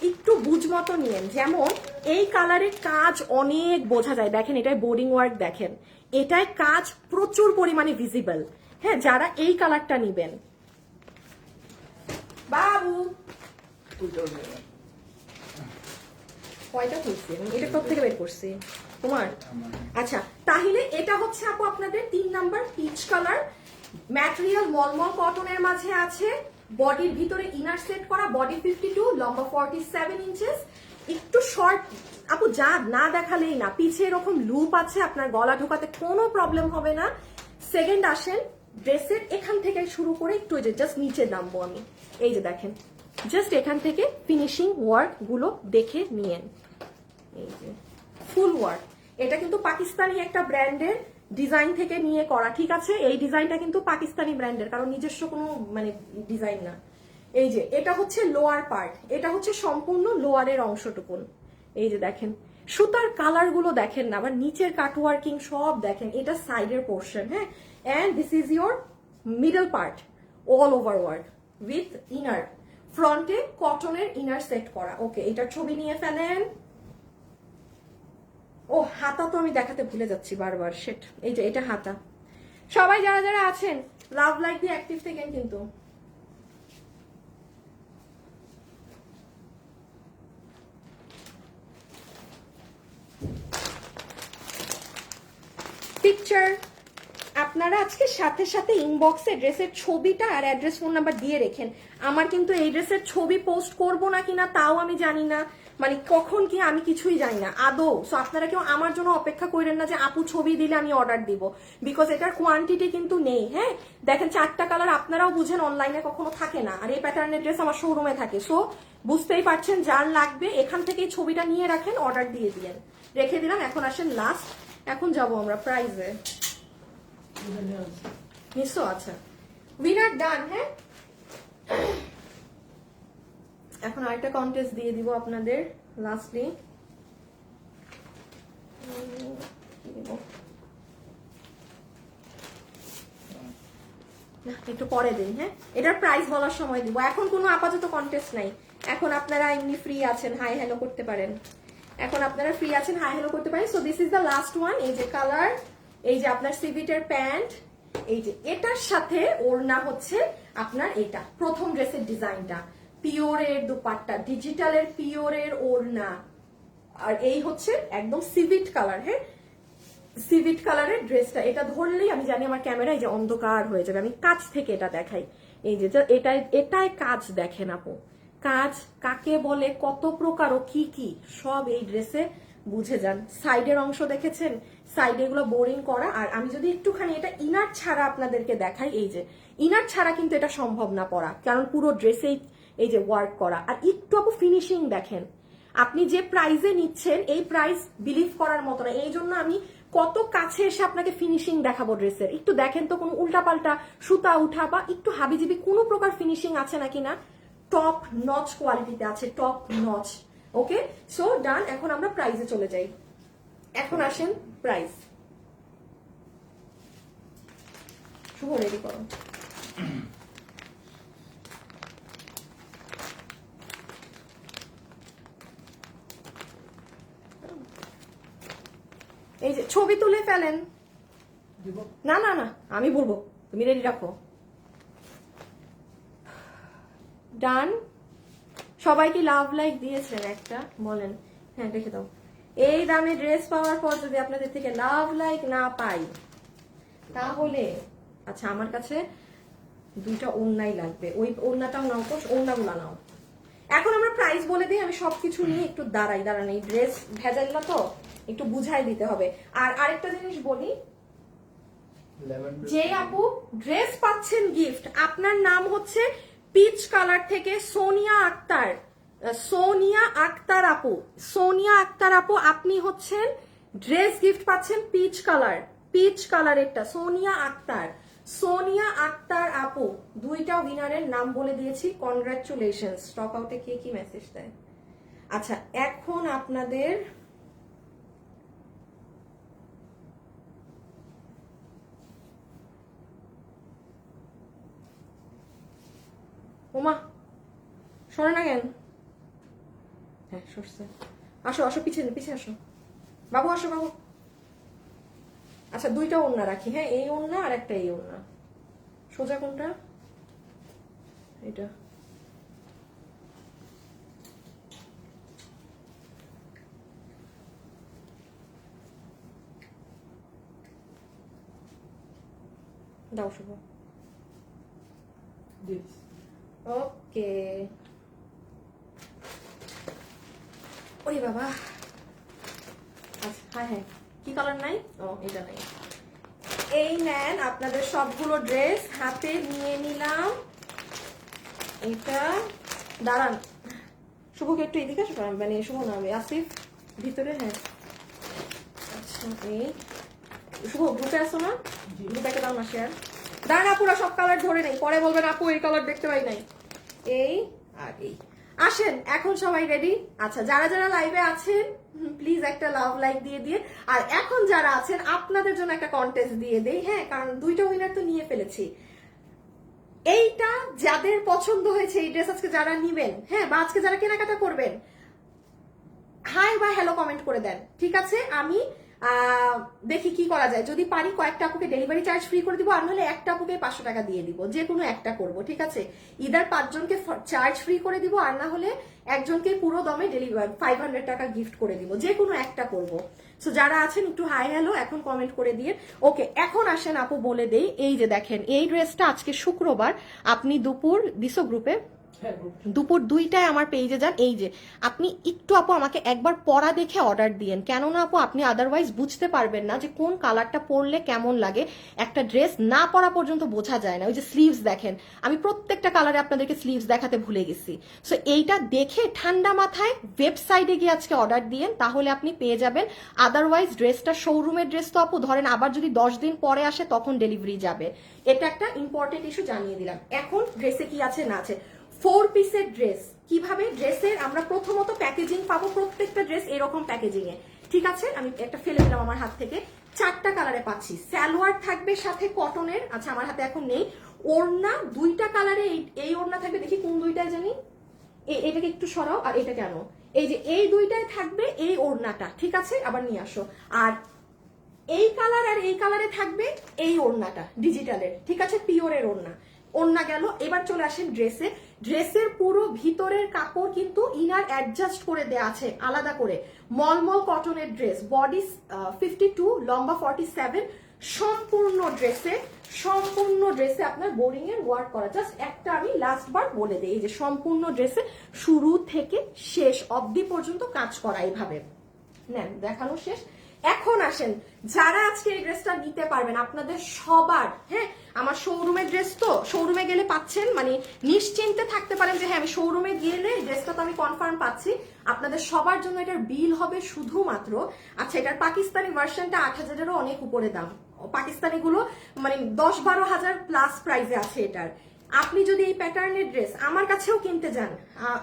একটু বুঝমতো নিয়েন। যেমন এই কালারের কাজ অনেক বোঝা যায়, দেখেন এটায় বোর্ডিং ওয়ার্ক, দেখেন এটায় কাজ প্রচুর পরিমাণে ভিজিবল। হ্যাঁ, যারা এই কালারটা নিবেন, বাবু কয়টা খুলছি আমি, এটা কোথা থেকে বের করছি তোমার? আচ্ছা, তাহলে এটা হচ্ছে আপু আপনাদের 3 নাম্বার পিচ কালার। ম্যাটেরিয়াল মলমল কটনের মাঝে আছে, বডির ভিতরে ইনার সেট করা, বডি 52, লম্বা 47 ইঞ্চেস। একটু শর্ট আপু, যা না দেখালেই না, পিছে এরকম লুপ আছে, আপনার গলা ঢোকাতে কোনো প্রবলেম হবে না। সেকেন্ড আসেন, ড্রেসের এখান থেকে শুরু করে একটু জাস্ট নিচে নামবো আমি। এই যে দেখেন, জাস্ট এখান থেকে ফিনিশিং ওয়ার্ক গুলো দেখে নিয়েন। এই যে ফুল ওয়ার্ক, এটা কিন্তু পাকিস্তানি একটা ব্র্যান্ডের ডিজাইন থেকে নিয়ে করা, ঠিক আছে? এই ডিজাইনটা কিন্তু পাকিস্তানি ব্র্যান্ডের, কারণ নিজস্ব কোনো মানে ডিজাইন না। এই যে এটা হচ্ছে লোয়ার পার্ট, এটা হচ্ছে সম্পূর্ণ লোয়ারের অংশটুকুন। এই যে দেখেন সুতার কালার গুলো দেখেন না, আবার নিচের কাটওয়ার্কিং সব দেখেন। এটা সাইডের পোর্শন, হ্যাঁ, and this is your middle part, all over work with inner. ফ্রন্টে কটনের ইনার সেট করা। ওকে, এটার ছবি নিয়ে ফেলেন। ও হাতা তো আমি দেখাতে ভুলে যাচ্ছি বারবার, সেট। এই যে এটা হাতা। সবাই যারা যারা আছেন লাভ লাইক দিয়ে অ্যাক্টিভ থাকেন কিন্তু। পিকচার। আপনারা আজকে সাথে সাথে ইনবক্সে ড্রেসের ছবিটা আর অ্যাড্রেস ফোন নাম্বার দিয়ে রেখেন। আমার কিন্তু এই ড্রেসের ছবি পোস্ট করব না কিনা তাও আমি জানি না, মানে কখন কি আমি কিছুই জানি না আদৌ। সো আপনারা কেউ আমার জন্য অপেক্ষা করেন না যে আপু ছবি দিলে আমি অর্ডার দিব, বিকজ এটার কোয়ান্টিটি কিন্তু নেই। হ্যাঁ দেখেন 4টা কালার, আপনারাও বুঝেন অনলাইনে কখনো থাকে না, আর এই প্যাটার্নের ড্রেস আমার শোরুমে থাকে। সো বুঝতেই পারছেন যার লাগবে এখান থেকেই ছবিটা নিয়ে রাখেন, অর্ডার দিয়ে দিয়েন। রেখে দিলাম। এখন আসেন লাস্ট, এখন যাব আমরা প্রাইজে। নিশ্চয় আচ্ছা, উইনার ডান। হ্যাঁ এখন আরেকটা কন্টেস্ট দিয়ে দিব আপনাদের লাস্টলি। একটু পরে দিন। হ্যাঁ এটার প্রাইস বলার সময় দিব, এখন কোনো আপাতত কন্টেস্ট নাই। এখন আপনারা এমনি ফ্রি আছেন, হাই হ্যালো করতে পারেন। এখন আপনারা ফ্রি আছেন, হাই হ্যালো করতে পারেন। So this is the last one. এই যে কালার, এই যে আপনার সিভিটের প্যান্ট, এই যে এটার সাথে ওড়না হচ্ছে আপনার এটা প্রথম ড্রেসের ডিজাইনটা, পিওরের দুপাট্টা, ডিজিটালের পিওরের ওড়না, আর এই হচ্ছে একদম সিভিট কালার। হ্যাঁ সিভিট কালারের ড্রেসটা, এটা ধরলেই আমি জানি আমার ক্যামেরায় যে অন্ধকার হয়ে যাবে, আমি কাছ থেকে এটা দেখাই। এই যে এটাই কাজ দেখেন আপু, কাজ কাকে বলে, কত প্রকার ও কি কি সব এই ড্রেসে বুঝে যান। সাইডের অংশ দেখেছেন, সাইডে এগুলো বোরিং করা। আর আমি যদি একটুখানি এটা ইনার ছাড়া আপনাদেরকে দেখাই, এই যে ইনার ছাড়া কিন্তু এটা সম্ভব না পরা, কারণ পুরো ড্রেসেই এই যে ওয়ার্ক করা। আর একটু আপু ফিনিশিং দেখেন, আপনি যে প্রাইজে নিচ্ছেন এই প্রাইস বিলিভ করার মতো না, এই জন্য আমি কত কাছে এসে আপনাকে ফিনিশিং দেখাবো ড্রেসের। একটু দেখেন তো কোনো উল্টাপাল্টা সুতা উঠা বা একটু হাবিজিবি কোনো প্রকার ফিনিশিং আছে নাকি না। টপ নচ কোয়ালিটিতে আছে, টপ নচ। ওকে সো ডান। এখন আমরা প্রাইজে চলে যাই। এখন আসেন প্রাইস। শুভ রেডি করো। এই যে ছবি তুলে ফেলেন। না না না আমি বলবো, তুমি রেডি রাখো। ডান। সবাই কি লাভ লাইক দিয়েছেন একটা বলেন? হ্যাঁ রেখে দাও। এই দামে ড্রেস পাওয়ার পর যদি আপনাদের থেকে লাভ লাইক না পাই তাহলে আচ্ছা, আমার কাছে 2টা ওড়নাই লাগবে, ওই ওড়নাটাও নাও তো, ওড়নাগুলা নাও। এখন আমরা প্রাইস বলে দিই, আমি সবকিছু নিয়ে একটু দাঁড়ান, এই ড্রেস ভেজাল্লা তো একটু বুঝাই দিতে হবে। আর আরেকটা জিনিস বলি, যে আপু ড্রেস পাচ্ছেন গিফট, আপনার নাম হচ্ছে পিচ কালার থেকে সোনিয়া আক্তার, সোনিয়া আক্তার আপু, সোনিয়া আক্তার আপু আপনি হচ্ছেন ড্রেস গিফট পাচ্ছেন পিচ কালার, পিচ কালারেরটা সোনিয়া আক্তার, সোনিয়া আক্তার আপু। 2টা উইনারের নাম বলে দিয়েছি, কনগ্রাচুলেশন। স্টক আউটে কে কি মেসেজ দেয়? আচ্ছা এখন আপনাদের ওমা শোনে না কেন? হ্যাঁ সরছে। আসো আসো, পিছিয়ে পিছিয়ে আসো বাবু, আসো বাবু। আচ্ছা 2টা ওড়না রাখি। হ্যাঁ এই ওড়না আর একটা এই ওড়না। সোজা কোনটা? এটা। দাও শুভ। ওকে ওরে বাবা। আচ্ছা হ্যাঁ হ্যাঁ, কি কালার নাই? ও এটা নাই। এই নেন আপনাদের সবগুলো ড্রেস, হাতে নিয়ে নিলাম। এটা দাঁড়ান, শুভকে একটু এদিকে আসো, মানে শুভ না আসিফ ভিতরে। হ্যাঁ আচ্ছা এই শুভ গ্রুপে আসো না, গ্রুপে দাও না শেয়ার। দাঁড়ান আপুরা সব কালার ধরে নেই, পরে বলবেন আপু এই কালার দেখতে পাই নাই। এই আর এই। আসেন এখন সবাই রেডি? আচ্ছা যারা যারা লাইভে আছেন প্লিজ একটা লাভ লাইক দিয়ে দিয়ে, আর এখন যারা আছেন আপনাদের জন্য একটা কন্টেস্ট দিয়ে দেই। হ্যাঁ কারণ 2টা উইনার তো নিয়ে ফেলেছি। এইটা যাদের পছন্দ হয়েছে এই ড্রেস আজকে যারা নিবেন, হ্যাঁ বা আজকে যারা কেনাকাটা করবেন, হাই বা হ্যালো কমেন্ট করে দেন, ঠিক আছে? আমি দেখি কি করা যায়, যদি পারি কয়েকটা আপুকে ডেলিভারি চার্জ ফ্রি করে দিব, আর নাহলে একটা আপুকে 500 টাকা দিয়ে দিব, যে কোনো একটা করব, ঠিক আছে? ইদার 5 জনকে চার্জ ফ্রি করে দিব, আর না হলে একজনকে পুরো দমে ডেলিভারি 500 টাকা গিফট করে দিব, যে কোনো একটা করব। সো যারা আছেন একটু হাই হ্যালো এখন কমেন্ট করে দিয়ে। ওকে, এখন আসেন আপু বলে দেই, এই যে দেখেন এই ড্রেসটা আজকে শুক্রবার, আপনি দুপুর দিছো গ্রুপে, দুপুর 2টায় আমার পেজে যান। এই যে আপনি একটু আপু আমাকে একবার পরা দেখে অর্ডার দিয়েন, কেননা আপু আপনি আদারওয়াইজ বুঝতে পারবেন না যে কোন কালারটা পরলে কেমন লাগে। একটা ড্রেস না পরা পর্যন্ত বোঝা যায় না। ওই যে স্লিভস দেখেন, আমি প্রত্যেকটা কালারে আপনাদেরকে স্লিভস দেখাতে ভুলে গেছি। সো এইটা দেখে ঠান্ডা মাথায় ওয়েবসাইটে গিয়ে আজকে অর্ডার দিয়েন, তাহলে আপনি পেয়ে যাবেন। আদারওয়াইজ ড্রেসটা শোরুমের ড্রেস তো আপু ধরেন আবার যদি 10 দিন পরে আসে তখন ডেলিভারি যাবে। এটা একটা ইম্পর্টেন্ট ইস্যু জানিয়ে দিলাম। এখন ড্রেসে কি আছে না আছে, 4 পিসের ড্রেস। কিভাবে ড্রেসের আমরা প্রথমত প্যাকেজিং পাবো, প্রত্যেকটা ড্রেস এরকম প্যাকেজিং এ, ঠিক আছে? আমি একটা ফেলে দিলাম আমার হাত থেকে। 4টা কালারে পাচ্ছি, সালোয়ার থাকবে সাথে কটনের, আচ্ছা আমার হাতে এখন নেই। ওড়না 2টা কালারে, এই ওড়না থাকবে, দেখি কোন 2টায় জানি, এটাকে একটু সরাও, আর এটা কেন, এই যে এই 2টায় থাকবে এই ওড়নাটা, ঠিক আছে? আবার নিয়ে আসো। আর এই কালার আর এই কালারে থাকবে এই ওড়নাটা ডিজিটালের, ঠিক আছে? পিওরের ওড়না। ওড়না গেল। এবার চলে আসেন ড্রেসে। ড্রেসের পুরো ভিতরের কাপড় কিন্তু ইনার অ্যাডজাস্ট করে দেয়া আছে আলাদা করে, মলমল কটনের ড্রেস, বডি 52, লম্বা 47। সম্পূর্ণ ড্রেসে আপনার বোরিং এর ওয়ার্ক করা। জাস্ট একটা আমি লাস্ট বার বলে দেই, এই যে সম্পূর্ণ ড্রেসে শুরু থেকে শেষ অবধি পর্যন্ত কাজ করা এইভাবে। নেন, দেখানো শেষ। এখন আসেন যারা আজকে এই ড্রেসটা নিতে পারবেন, আপনাদের সবার, হ্যাঁ আমার শোরুমের ড্রেস তো, শোরুমে গেলে পাচ্ছেন, মানে নিশ্চিন্তে থাকতে পারেন যে হ্যাঁ আমি শোরুমে গেলে ড্রেসটা তো আমি কনফার্ম পাচ্ছি। আপনাদের সবার জন্য এটার বিল হবে শুধুমাত্র, আচ্ছা এটার পাকিস্তানি ভার্সনটা 8,000-এরও অনেক উপরে দাম, পাকিস্তানি গুলো মানে 10-12 হাজার প্লাস প্রাইসে আছে এটার। আপনি যদি এই প্যাটার্নের ড্রেস আমার কাছেও কিনতে যান,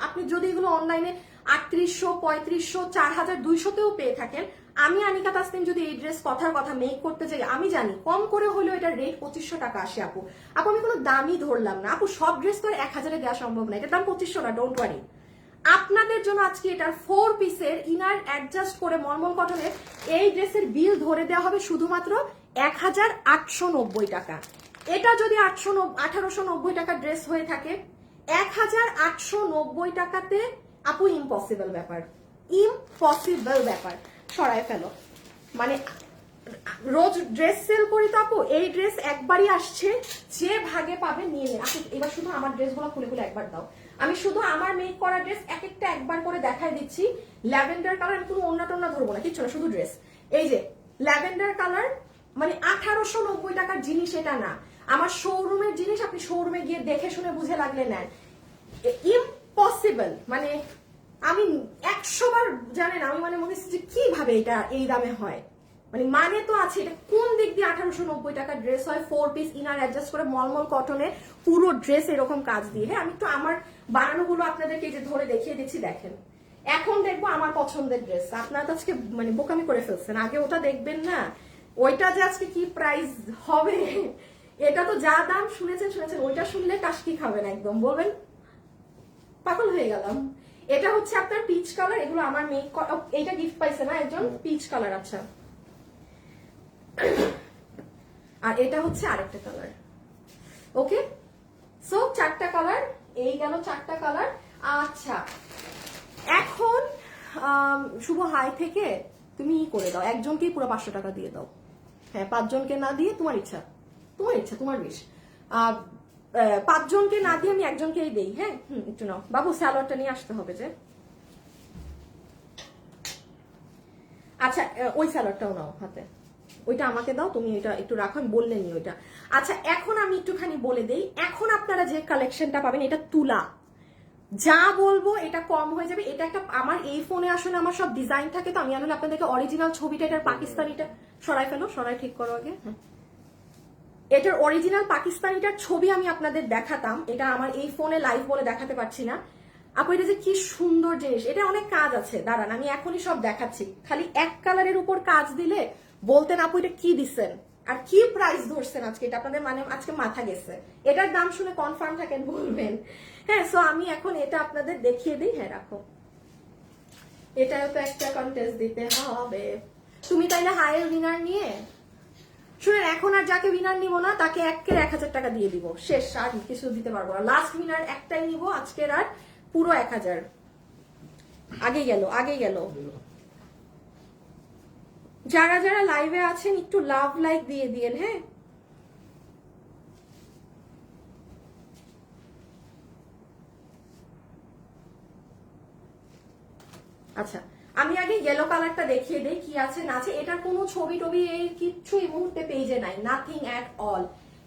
আপনি যদি এগুলো অনলাইনে 3800, 3500, 4200-তেও পেয়ে থাকেন, আমি আনিকা তাসনিম যদি এই ড্রেস কথার কথা মেক করতে চাই, আমি জানি কম করে হলেও এটার রেট 2500 টাকা আসে আপু। আমি কোনো দামই ধরলাম না আপু, সব ড্রেস তো আর 1000-এ দেওয়া সম্ভব না, এটার দাম 2500 না, ডোন্ট ওয়ারি। আপনাদের জন্য আজকে এটার 4 পিসের ইনার অ্যাডজাস্ট করে মলমল কটনের এই ড্রেসের বিল ধরে দেওয়া হবে শুধুমাত্র 1890 টাকা। এটা যদি 1890 টাকার ড্রেস হয়ে থাকে, 1890 টাকাতে আপু ইম্পসিবল ব্যাপার, ইম্পসিবল ব্যাপার। সরাই ফেলো, মানে রোজ ড্রেস সেল করি তো আপু, এই ড্রেস একবারই আসছে, যে ভাগে পাবে নিয়ে নেন আপু। এবার শুধু আমার ড্রেসগুলো খুলে খুলে একবার দাও, আমি শুধু আমার মেক করা ড্রেস এক একটা একবার করে দেখাই দিচ্ছি। ল্যাভেন্ডার কালার, আমি কোনো ওড়না টোড়না ধরবো না, কিচ্ছু না, শুধু ড্রেস। এই যে ল্যাভেন্ডার কালার, মানে 1890 টাকার জিনিস এটা না, আমার শোরুমের জিনিস, আপনি শোরুমে গিয়ে দেখে শুনে বুঝে লাগলে নেন। ইম্পসিবল, মানে আমি 100 বার জানেন আমি মানে মনে হচ্ছে যে কিভাবে এটা এই দামে হয়, মানে তো আছে, এটা কোন দিক দিয়ে 1890 টাকার ড্রেস হয়? 4 পিস ইনার অ্যাডজাস্ট করে মলমল কটনে পুরো ড্রেস এরকম কাজ দিয়ে। হ্যাঁ আমি তো আমার বানানোগুলো আপনাদেরকে যে ধরে দেখিয়ে দিচ্ছি, দেখেন। এখন দেখবো আমার পছন্দের ড্রেস। আপনারা তো আজকে মানে বোকামি করে ফেলছেন, আগে ওটা দেখবেন না, ওইটা যে আজকে কি প্রাইস হবে। এটা তো যা দাম শুনেছেন, ওইটা শুনলে কাশকি খাবেন একদম, বলবেন পাগল হয়ে গেলাম। এটা হচ্ছে আপনার পিচ কালার, এগুলো আমার মেক, এইটা গিফট পাইছে না একজন, পিচ কালার। আচ্ছা, আর এটা হচ্ছে আরেকটা কালার। ওকে, সো 4টা কালার, এই গেল 4টা কালার। আচ্ছা এখন শুভ হাই থেকে তুমি করে দাও, একজনকেই পুরো 500 টাকা দিয়ে দাও। হ্যাঁ 5 জনকে না দিয়ে, তোমার ইচ্ছা, তোমার বিশ। 5 জনকে না দিয়ে আমি একজনকেই দেই। হ্যাঁ একটু নাও বাবু, স্যালাডটা নিয়ে আসতে হবে যে। আচ্ছা ওই স্যালাডটাও নাও হাতে, ওইটা আমাকে দাও, তুমি এটা একটু রাখো, আমি বললেনি ওইটা। আচ্ছা এখন আমি একটুখানি বলে দেই, এখন আপনারা যে কালেকশনটা পাবেন এটা তুলা, যা বলবো এটা কম হয়ে যাবে। এটা একটা আমার এই ফোনে আসলে আমার সব ডিজাইন থাকে, তো আমি আসলে আপনাদেরকে অরিজিনাল ছবিটা, এটার পাকিস্তানিটা সরাই ফেলো, সরাই ঠিক করো আগে। এটার অরিজিনাল পাকিস্তানিটার ছবি আমি আপনাদের দেখাতাম, এটা আমার এই ফোনে লাইভ বলে দেখাতে পারছি না আপু। এটা যে কি সুন্দর জিনিস, এটা অনেক কাজ আছে, দাঁড়ান আমি এখনই সব দেখাচ্ছি। খালি এক কালারের উপর কাজ দিলে বলতেন আপু এটা কি দিচ্ছেন আর কি প্রাইস ধরছেন আজকে, এটা আপনাদের মানে আজকে মাথা গেছে। এটার দাম শুনে কনফার্ম থাকেন বলবেন। হ্যাঁ সো আমি এখন এটা আপনাদের দেখিয়ে দিই। হ্যাঁ রাখো, এটাও তো একটা কন্টেস্ট দিতে হবে। তুমি তাইলে হায়ের উইনার নিয়ে শুনেন, এখন আর যাকে উইনার নিব না তাকে 1000 টাকা দিয়ে দিব, শেষ, আর কিছু দিতে পারবো না। লাস্ট উইনার একটাই নিব আজকের, আর পুরো 1000। আগে গেল। যারা যারা লাইভে আছেন একটু লাভ লাইক দিয়ে দিয়েন, হ্যাঁ। আচ্ছা, আমি আগে ইয়েলো কালারটা দেখিয়ে দেই কি আছে না আছে। এটার কোনো ছবি টবি এই কিচ্ছু এই মুহূর্তে পেজে নাই, নাথিং অ্যাট অল,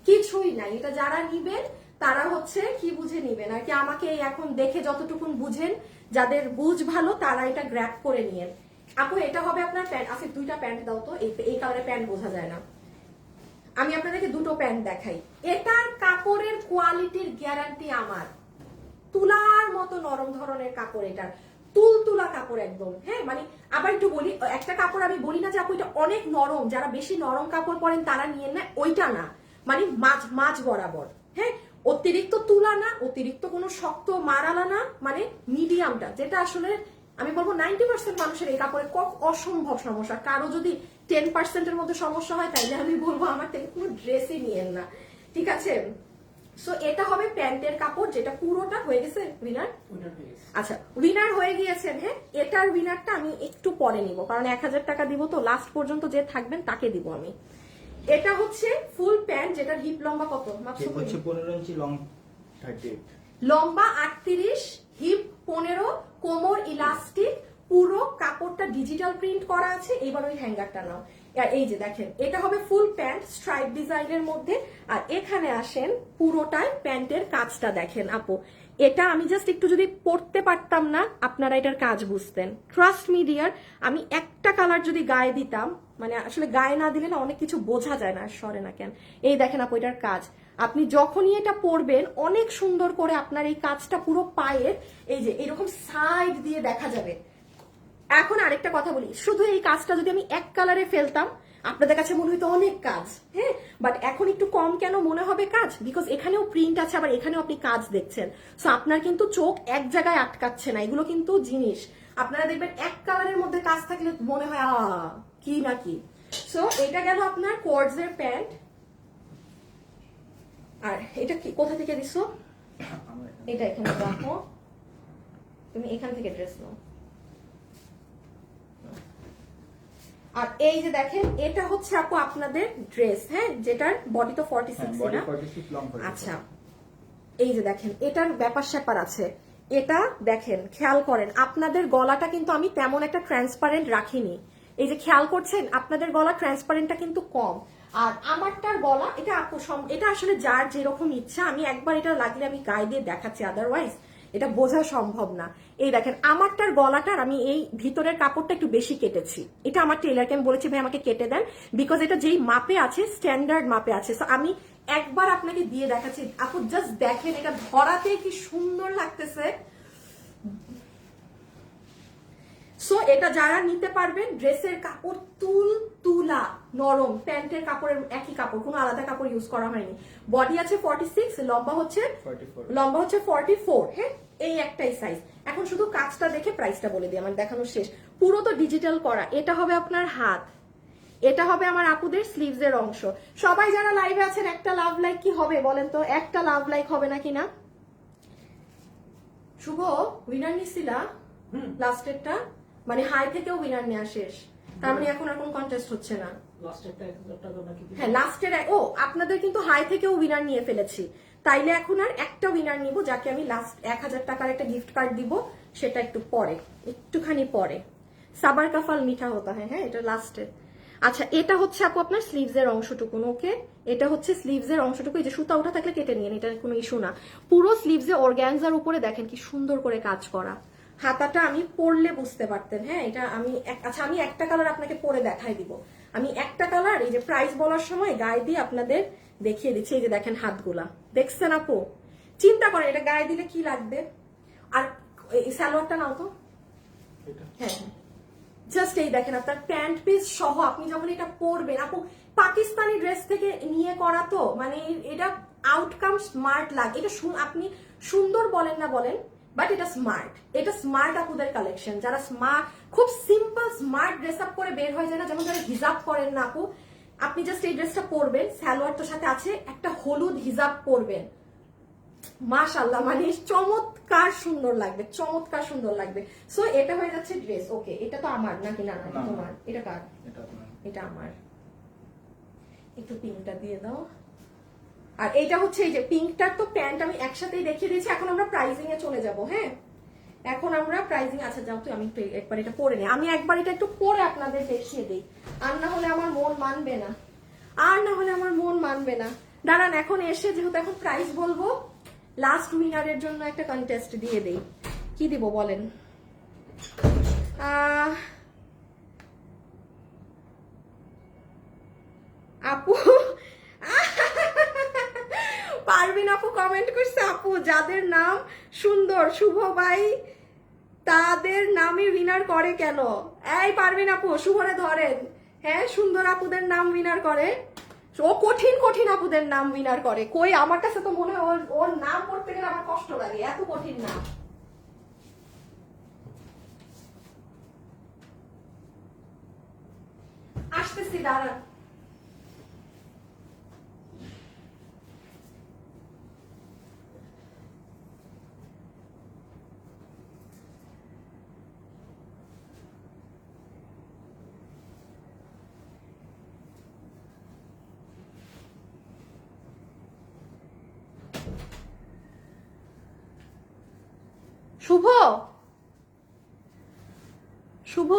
কিছুই নাই। এটা যারা নিবেন তারা হচ্ছে কি বুঝে নিবেন আর কি, আমাকে এখন দেখে যতটুকুন বুঝেন, যাদের বুঝ ভালো তারা এটা গ্র্যাব করে নিয়েন। আপু এটা হবে আপনার প্যান্ট, আচ্ছা দুইটা প্যান্ট দাও তো, এই কালারের প্যান্ট বোঝা যায় না। আমি আপনাদেরকে দুটো প্যান্ট দেখাই। এটার কাপড়ের কোয়ালিটির গ্যারান্টি আমার, তুলার মতো নরম ধরনের কাপড়, এটার তুলতুলা কাপড় একদম, হ্যাঁ। মানে আবার একটু বলি, একটা কাপড় আমি বলি না যে আপু এটা অনেক নরম, যারা বেশি নরম কাপড় পরেন তারা নিয়ে নেয়, ওইটা না, মানে মাঝ বরাবর, হ্যাঁ। অতিরিক্ত তুলা না, অতিরিক্ত কোনো শক্ত মারালা না, মানে মিডিয়ামটা, যেটা আসলে আমি বলবো 90% মানুষের এই কাপড়ে অসম্ভব সমস্যা। কারো যদি 10%-এর মধ্যে সমস্যা হয় তাইলে আমি বলবো আমার থেকে কোনো ড্রেসই নিয়েন না, ঠিক আছে। সো এটা হবে প্যান্টের কাপড়, যেটা পুরোটা হয়ে গেছে উইনার। আচ্ছা উইনার হয়ে গিয়েছেন, হ্যাঁ। এটার উইনারটা আমি একটু পরে নিব, কারণ 1000 টাকা দিব তো, লাস্ট পর্যন্ত যে থাকবেন তাকে দিব আমি। এটা হচ্ছে ফুল প্যান্ট, যেটার হিপ লম্বা কত? মাত্র 15 ইঞ্চি, লং 38, লম্বা 38, হিপ 15, কোমর ইলাস্টিক, পুরো কাপড়টা ডিজিটাল প্রিন্ট করা আছে। এবার ওই হ্যাঙ্গারটা নাও, এই যে দেখেন এটা হবে ফুল প্যান্ট স্ট্রাইপ ডিজাইনের মধ্যে। আর এখানে আসেন, পুরোটাই প্যান্টের কাজটা দেখেন আপু, এটা আমি জাস্ট একটু যদি পরতে পারতাম না আপনারা এটার কাজ বুঝতেন। ট্রাস্ট মি ডিয়ার, আমি একটা কালার যদি গায়ে দিতাম, মানে আসলে গায়ে না দিলে না অনেক কিছু বোঝা যায় না, সরে না কেন। এই দেখেন আপু এটার কাজ, আপনি যখনই এটা পরবেন অনেক সুন্দর করে আপনার এই কাজটা পুরো পায়ের এই যে এরকম সাইড দিয়ে দেখা যাবে। এখন আরেকটা কথা বলি, শুধু এই কাজটা যদি আমি এক কালারে ফেলতাম আপনাদের কাছে মনে হইতো অনেক কাজ, হ্যাঁ। বাট এখন একটু কম কেন মনে হবে কাজ, বিকজ এখানেও প্রিন্ট আছে, আবার এখানেও আপনি কাজ দেখছেন। সো আপনার কিন্তু চোখ এক জায়গায় আটকাচ্ছে না, এগুলো কিন্তু জিনিস আপনারা দেখবেন এক কালারের মধ্যে কাজ থাকলে মনে হয় কি না কি। সো এটা গেল আপনার কোয়ার্ডসের প্যান্ট। আর এটা কি কোথা থেকে দিছো? এটা এখানে রাখো, তুমি এখান থেকে ড্রেস নাও। আর এই যে দেখেন এটা হচ্ছে আপু আপনাদের ড্রেস, হ্যাঁ, যেটার বডি তো 46 না? আচ্ছা এই যে দেখেন এটার ব্যাপার স্যাপার আছে। এটা দেখেন, খেয়াল করেন আপনাদের গলাটা কিন্তু আমি তেমন একটা ট্রান্সপারেন্ট রাখিনি, এই যে খেয়াল করছেন আপনাদের গলা ট্রান্সপারেন্টটা কিন্তু কম। আর আমারটার গলা এটা আপু এটা আসলে যার যেরকম ইচ্ছা, আমি একবার এটা লাগলে আমি গায়ে দিয়ে দেখাচ্ছি, আদারওয়াইজ এটা বোঝা সম্ভব না। এই দেখেন আমারটার গলাটার আমি এই ভিতরের কাপড়টা একটু বেশি কেটেছি, এটা আমার টেলারকে আমি বলেছি ভাই আমাকে কেটে দেন, বিকজ এটা যেই মাপে আছে স্ট্যান্ডার্ড মাপে আছে। সো আমি একবার আপনাকে দিয়ে দেখাচ্ছি আপু, জাস্ট দেখেন এটা ধরাতে কি সুন্দর লাগতেছে। সো এটা যারা নিতে পারবেন, ড্রেসের কাপড় তুলা নরম, প্যান্টের কাপড়ের একই কাপড়, কোনো আলাদা কাপড় ইউজ করা হয়নি। বডি আছে 46, লম্বা হচ্ছে 44, হ্যাঁ, এই একটাই সাইজ। এখন শুধু কাজটা দেখে প্রাইসটা বলে দিই, আমার দেখানো শেষ। পুরো তো ডিজিটাল করা। এটা হবে আপনার হাত, এটা হবে আমার আপুদের স্লিভস এর অংশ। সবাই যারা লাইভে আছেন একটা লাভ লাইক কি হবে বলেন তো, একটা লাভ লাইক হবে নাকি না? শুভ উইনার নিছিলা লাস্টেরটা, মানে হাই থেকেও উইনার নেওয়া শেষ, তার মানে এখন আর কোনো কন্টেস্ট হচ্ছে না। হ্যাঁ লাস্টের, ও আপনাদের কিন্তু হাই থেকেও উইনার নিয়ে ফেলেছি, তাইলে এখন আর একটা উইনার নিব, যাকে আমি লাস্ট 1000 টাকার একটা গিফট কার্ড দিব, সেটা একটু পরে, একটুখানি পরে। সাবার কাফাল মিঠা হতা হয়, হ্যাঁ এটা লাস্টে। আচ্ছা এটা হচ্ছে আপু আপনার স্লিভস এর অংশটুকু, ওকে, এটা হচ্ছে স্লিভস এর অংশটুকু। এই যে সুতা উঠা থাকলে কেটে নিন, এটা কোনো ইস্যু না। পুরো স্লিভস এ অর্গানজার উপরে দেখেন কি সুন্দর করে কাজ করা। হাতাটা আমি পরলে বুঝতে পারতেন, হ্যাঁ এটা আমি আচ্ছা আমি একটা কালার আপনাকে পরে দেখাই দিব। আমি একটা কালার এই যে প্রাইস বলার সময় গায়ে দিয়ে আপনাদের দেখিয়ে দিচ্ছি। এই যে দেখেন হাতগুলা, দেখছেন আপু? চিন্তা করেন এটা গায়ে দিলে কি লাগবে। আর এই সালোয়ারটা নাও তো, হ্যাঁ জাস্ট এই দেখেন আপনার প্যান্ট পিস সহ আপনি যখন এটা পরবেন, আপু পাকিস্তানি ড্রেস থেকে নিয়ে করা তো, মানে এটা আউটকাম স্মার্ট লাগে। এটা আপনি সুন্দর বলেন না বলেন, বাট এটা স্মার্ট, এটা স্মার্ট আপুদের কালেকশন, যারা স্মার্ট খুব সিম্পল স্মার্ট ড্রেস আপ করে বের হয়ে যায় না, যেমন যারা হিজাব করেন না আপু, আপনি জাস্ট এই ড্রেসটা পরবেন, সালোয়ারটার সাথে আছে একটা হলুদ হিজাব পরবেন, মাশাআল্লাহ, মানে চমৎকার সুন্দর লাগবে, চমৎকার সুন্দর লাগবে। সো এটা হয়ে যাচ্ছে ড্রেস। ওকে, এটা তো আমার নাকি? না, এটা তোমার। এটা কার? এটা আমার। একটু পিঙ্কটা দিয়ে দাও। আর এইটা হচ্ছে এই যে পিঙ্কটার তো প্যান্ট আমি একসাথেই দেখিয়ে দিয়েছি। এখন আমরা প্রাইজিং এ চলে যাব। হ্যাঁ, এখন আমরা প্রাইজিং, আচ্ছা যাও তো, আমি একবার এটা পরে নিই, আমি একবার এটা একটু পরে আপনাদের দেখিয়ে দিই, আর না হলে আমার মন মানবে না, আর না হলে আমার মন মানবে না। দাঁড়ান, এখন এসে যেহেতু এখন প্রাইস বলবো, লাস্ট উইনারের জন্য একটা কন্টেস্ট দিয়ে দেই। কি দিব বলেন? আপু পারবিন আপু কমেন্ট করছে, আপু যাদের নাম সুন্দর শুভ ভাই তাদের নামই উইনার করে কেন? এই পারবিন আপু, শুভরে ধরেন। হ্যাঁ, সুন্দর আপুদের নাম উইনার করে, ও কঠিন কঠিন আপুদের নাম উইনার করে। কই, আমার কাছে তো মনে হয় ওর নাম পড়তে গেলে আমার কষ্ট লাগে, এত কঠিন নাম। আসতেছি, দাঁড়ান। শুভ, শুভ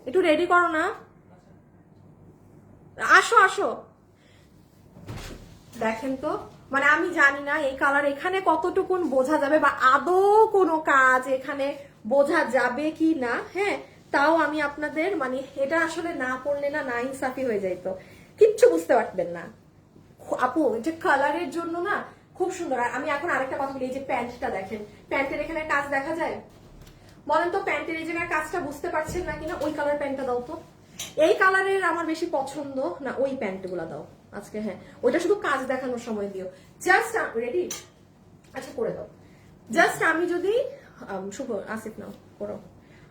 একটু রেডি করো না, আসো আসো। দেখেন তো, মানে আমি জানি না এই কালার এখানে কতটুকুন বোঝা যাবে, বা আদৌ কোনো কাজ এখানে বোঝা যাবে কি না। হ্যাঁ, তাও আমি আপনাদের, মানে এটা আসলে না পড়লে না ইনসাফি হয়ে যাইতো, কিচ্ছু বুঝতে পারবেন না আপু। এটা কালারের জন্য না খুব সুন্দর। আর আমি এখন আরেকটা কথা বলি, এই যে প্যান্টটা দেখেন, প্যান্টের এখানে কাজ দেখা যায়, বলেন তো প্যান্টের এই জায়গায় কাজটা বুঝতে পারছেন না কিনা? ওই কালার প্যান্টটা দাও তো, এই কালারের আমার বেশি পছন্দ না, ওই প্যান্ট গুলা দাও আজকে। হ্যাঁ, ওইটা শুধু কাজ দেখানোর সময় দিও। জাস্ট রেডি, আচ্ছা করে দাও। জাস্ট আমি যদি শুভ, আসিফ নাও করো,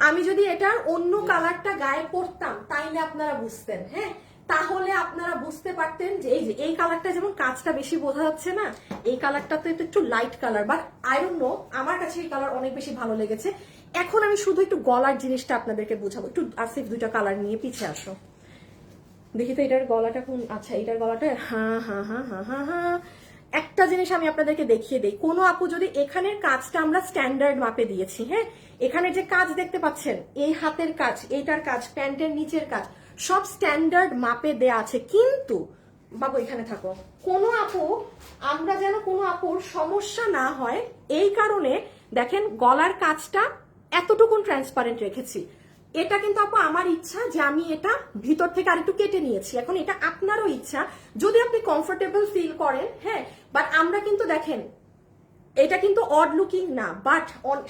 আমি যদি এটার অন্য কালারটা গায়ে পরতাম তাইলে আপনারা বুঝতেন। হ্যাঁ, তাহলে আপনারা বুঝতে পারতেন যে এই কালারটা যেমন কাজটা বেশি বোঝা যাচ্ছে না, এই কালারটা তো একটু light colour, but I don't know, আমার কাছে এই কালার অনেক বেশি ভালো লেগেছে। এখন আমি শুধু একটু গলার জিনিসটা আপনাদেরকে বোঝাবো। একটু আসিফ দুইটা কালার নিয়ে পিছিয়ে আসো, দেখি তো এটার গলাটা কোন। আচ্ছা, এটার গলাটা, হ্যাঁ হ্যাঁ হ্যাঁ হ্যাঁ হ্যাঁ হ্যাঁ। একটা জিনিস আমি আপনাদেরকে দেখিয়ে দেই, কোনো আপু যদি এখানের কাজটা আমরা স্ট্যান্ডার্ড মাপে দিয়েছি, হ্যাঁ, এখানে যে কাজ দেখতে পাচ্ছেন, এই হাতের কাজ, এইটার কাজ, প্যান্টের নিচের কাজ, সব স্ট্যান্ডার্ড মাপে দেয়া আছে। কিন্তু বাবু এখানে থাকো, কোনো আপু, আমরা যেন কোনো আপুর সমস্যা না হয় এই কারণে দেখেন গলার কাজটা এতটুকুন ট্রান্সপারেন্ট রেখেছি। এটা কিন্তু আপু আমার ইচ্ছা যে আমি এটা ভিতর থেকে আরেকটু কেটে নিয়েছি। এখন এটা আপনারও ইচ্ছা, যদি আপনি কমফোর্টেবল ফিল করেন। হ্যাঁ, বাট আমরা কিন্তু দেখেন এটা কিন্তু অড লুকিং না, বাট